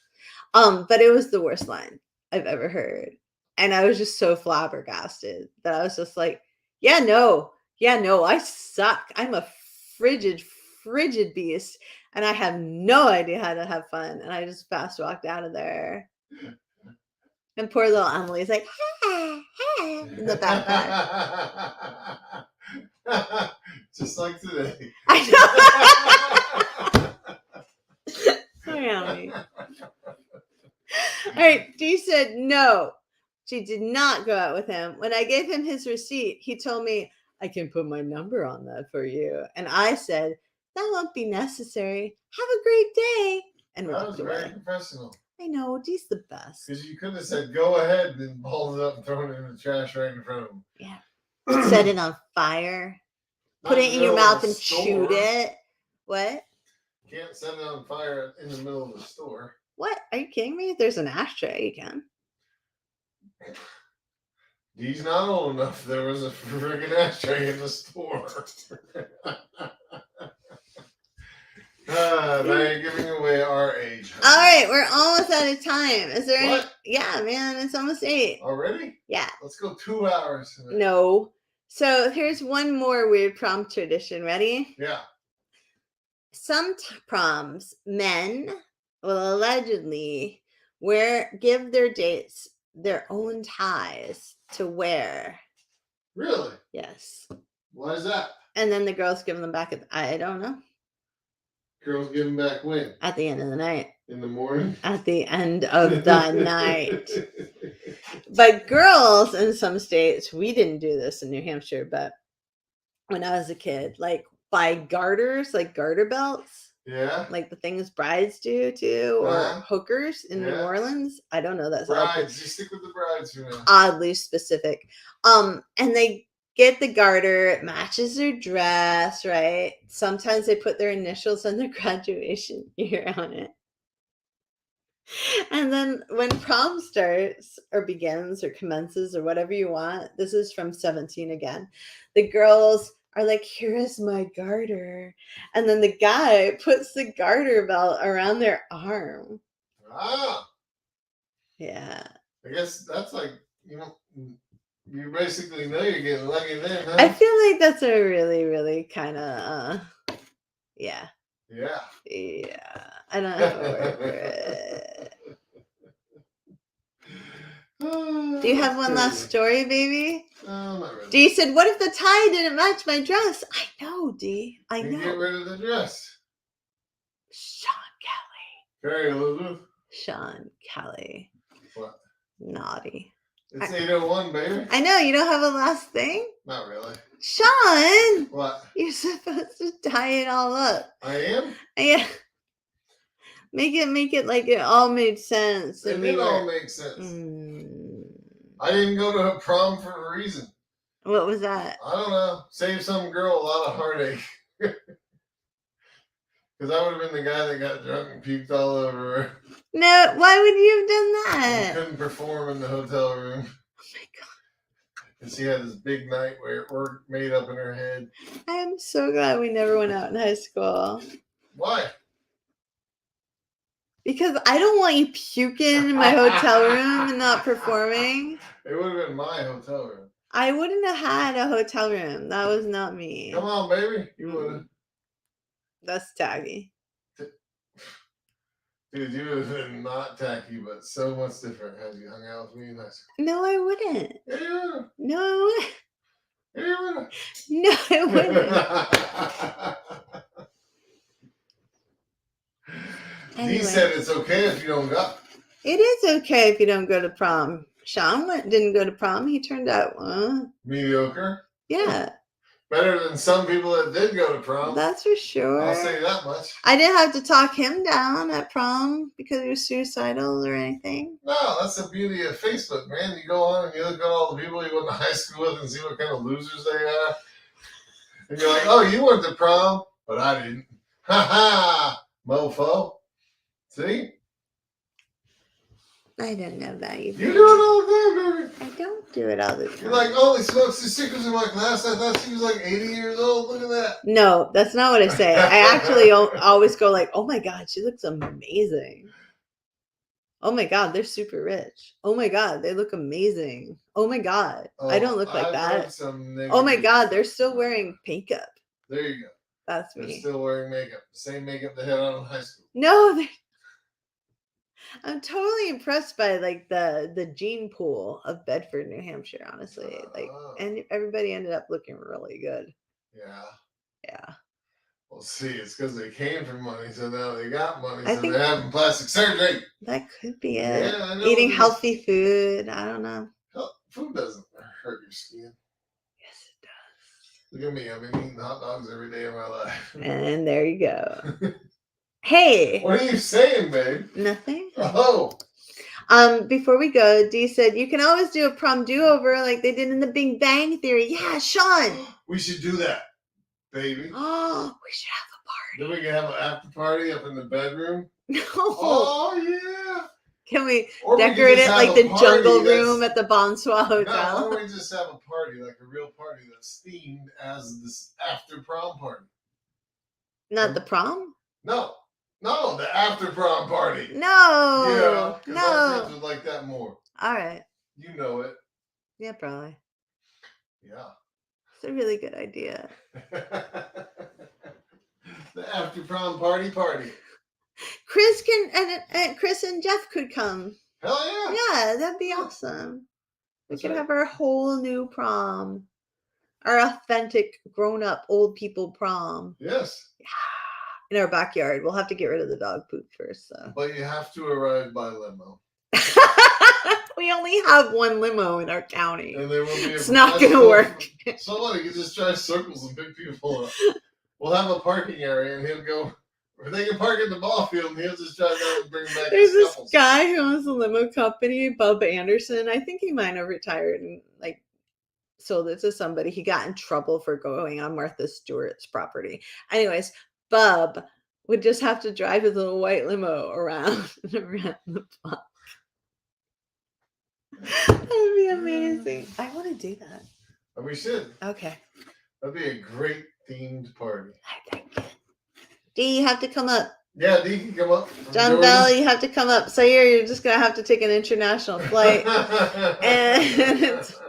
B: But it was the worst line I've ever heard. And I was just so flabbergasted that I was just like, yeah, no, I suck. I'm a frigid beast. And I have no idea how to have fun. And I just fast walked out of there. And poor little Emily's like, in the backpack.
A: Just like today.
B: I know. Sorry, Emily. All right. Dee said no. She did not go out with him. When I gave him his receipt, he told me, I can put my number on that for you. And I said, that won't be necessary. Have a great day. And
A: that
B: walked
A: was
B: away.
A: very professional.
B: I know, Dee's the best.
A: Because you could have said, go ahead, and then balled it up and thrown it in the trash right in front of him.
B: Yeah. Set it on fire. Put it in your mouth and chewed it. What?
A: Can't set it on fire in the middle of the store.
B: What? Are you kidding me? If there's an ashtray, you can.
A: He's not old enough. There was a friggin' ashtray in the store. Now you're giving away our age.
B: All right, we're almost out of time. Is there
A: what?
B: any? Yeah, man, it's almost 8.
A: Already?
B: Yeah.
A: Let's go 2 hours.
B: No. So here's one more weird prom tradition. Ready?
A: Yeah.
B: Some proms, men will allegedly give their dates their own ties to wear.
A: Really?
B: Yes.
A: Why is that?
B: And then the girls give them back I don't know.
A: Girls give them back when?
B: At the end of the night.
A: In the morning?
B: At the end of the night. But girls in some states, we didn't do this in New Hampshire, but when I was a kid, like buy garters, like garter belts.
A: Yeah.
B: Like the things brides do too, or hookers in New
A: Yeah.
B: Orleans. I don't know. That's
A: Brides. You stick with the brides for now.
B: oddly specific. And they get the garter. It matches their dress, right? Sometimes they put their initials and their graduation year on it. And then when prom starts or begins or commences or whatever you want, this is from 17 again. The girls are like, here is my garter. And then the guy puts the garter belt around their arm.
A: Ah.
B: Yeah.
A: I guess that's like, you basically know you're getting lucky then, huh?
B: I feel like that's a really, really kind of, yeah.
A: Yeah.
B: Yeah. I don't know how to word for it. Do you have one last story, baby?
A: No, not really.
B: Dee said, what if the tie didn't match my dress? I know, Dee. I know.
A: Get rid of the dress.
B: Sean Kelly.
A: Very Elizabeth.
B: Sean Kelly.
A: What?
B: Naughty.
A: It's 8:01, baby.
B: I know. You don't have a last thing?
A: Not really.
B: Sean!
A: What?
B: You're supposed to tie it all up.
A: I am?
B: Yeah. Make it like it all made sense.
A: It did all make sense. I didn't go to a prom for a reason.
B: What was that?
A: I don't know. Save some girl a lot of heartache. Because I would have been the guy that got drunk and puked all over her.
B: No, why would you have done that?
A: And couldn't perform in the hotel room.
B: Oh my God.
A: And she had this big nightmare made up in her head.
B: I am so glad we never went out in high school.
A: Why?
B: Because I don't want you puking in my hotel room and not performing.
A: It would have been my hotel room.
B: I wouldn't have had a hotel room. That was not me.
A: Come on, baby. You would have.
B: That's tacky.
A: Dude, you would have been not tacky, but so much different had you hung out with me in high school.
B: No, I wouldn't.
A: Yeah, you would have.
B: No.
A: Yeah, you would have.
B: No, I wouldn't. Anyway.
A: He said it's okay if you don't go.
B: It is okay if you don't go to prom. Sean didn't go to prom. He turned out
A: mediocre.
B: Yeah.
A: Better than some people that did go to prom.
B: That's for sure.
A: I'll say that much.
B: I didn't have to talk him down at prom because he was suicidal or anything.
A: No, that's the beauty of Facebook, man. You go on and you look at all the people you went to high school with and see what kind of losers they are. And you're like, oh, you went to prom, but I didn't. Ha ha, mofo. See?
B: I don't know that.
A: You do it all the time, baby.
B: I don't do it all the time.
A: You're like, oh, he smokes the stickers in my class. I thought she was like 80 years old. Look at that.
B: No, that's not what I say. I actually always go like, oh my God, she looks amazing. Oh my God, they're super rich. Oh my God, they look amazing. Oh my God, I don't look like that. Oh my God, they're still wearing makeup.
A: There you go.
B: That's
A: They're
B: me.
A: still wearing makeup. The same makeup they had on in high school.
B: No, I'm totally impressed by like the gene pool of Bedford, New Hampshire, honestly. And everybody ended up looking really good.
A: Yeah.
B: Yeah.
A: Well, see, it's because they came for money, so now they got money, so they're having plastic surgery.
B: That could be it.
A: Yeah, I know.
B: Eating healthy food. I don't know.
A: Food doesn't hurt your skin.
B: Yes, it does.
A: Look at me. I've been eating hot dogs every day of my life.
B: And there you go. Hey.
A: What are you saying, babe?
B: Nothing.
A: Oh.
B: Before we go, Dee said you can always do a prom do-over like they did in the Big Bang Theory. Yeah, Sean.
A: We should do that, baby.
B: Oh, we should have a party.
A: Then we can have an after party up in the bedroom.
B: No.
A: Oh yeah.
B: Can we decorate it like the jungle room at the Bonsoir Hotel?
A: No, why don't we just have a party, like a real party that's themed as this after prom party?
B: Not the prom?
A: No, the after prom party.
B: No.
A: Yeah, no. Our friends would like that more.
B: All right.
A: You know it.
B: Yeah, probably.
A: Yeah.
B: It's a really good idea.
A: The after prom party.
B: Chris and Chris and Jeff could come.
A: Hell yeah.
B: Yeah, that'd be awesome. We could have our whole new prom. Our authentic grown-up old people prom.
A: Yes.
B: Yeah. In our backyard. We'll have to get rid of the dog poop first, so.
A: But you have to arrive by limo.
B: We only have one limo in our county.
A: And there will be
B: it's not going to work.
A: Somebody can just drive circles and pick people up. We'll have a parking area and he'll go Or they can park at the ball field and he'll just drive down and bring back
B: There's
A: his
B: this
A: couples.
B: guy who owns a limo company, Bub Anderson. I think he might have retired and like sold it to somebody. He got in trouble for going on Martha Stewart's property. Anyways, Bub would just have to drive his little white limo around and around the block. That would be amazing. I want to do that.
A: And we should.
B: Okay.
A: That'd be a great themed party.
B: I think it. Dee, you have to come up.
A: Yeah, Dee can come up.
B: John Bell, you have to come up. So you're just going to have to take an international flight. And it's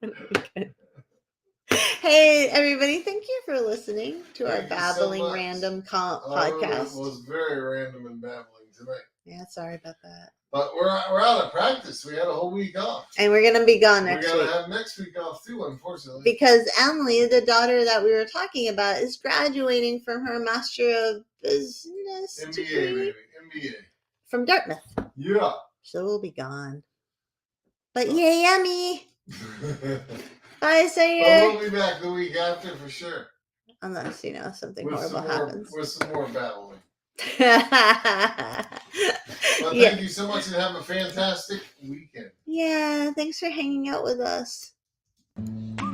B: gonna be good. Hey, everybody. Thank you for listening to our babbling random podcast.
A: It was very random and babbling tonight.
B: Yeah, sorry about that.
A: But we're out of practice. We had a whole week off.
B: And we're going to be gone next week.
A: We're going to have next week off too, unfortunately.
B: Because Emily, the daughter that we were talking about, is graduating from her Master of Business
A: MBA,
B: degree
A: baby. MBA.
B: from Dartmouth.
A: Yeah.
B: So we'll be gone. But yay, yummy. Bye, Sayre.
A: We'll be back the week after for sure.
B: Unless, something
A: With
B: horrible happens.
A: With some more battling.
B: Well,
A: thank you so much and have a fantastic weekend.
B: Yeah, thanks for hanging out with us.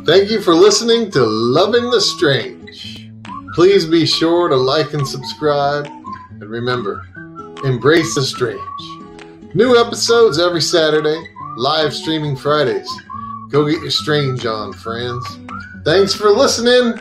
A: Thank you for listening to Loving the Strange. Please be sure to like and subscribe. And remember, embrace the strange. New episodes every Saturday, live streaming Fridays. Go get your strange on, friends. Thanks for listening.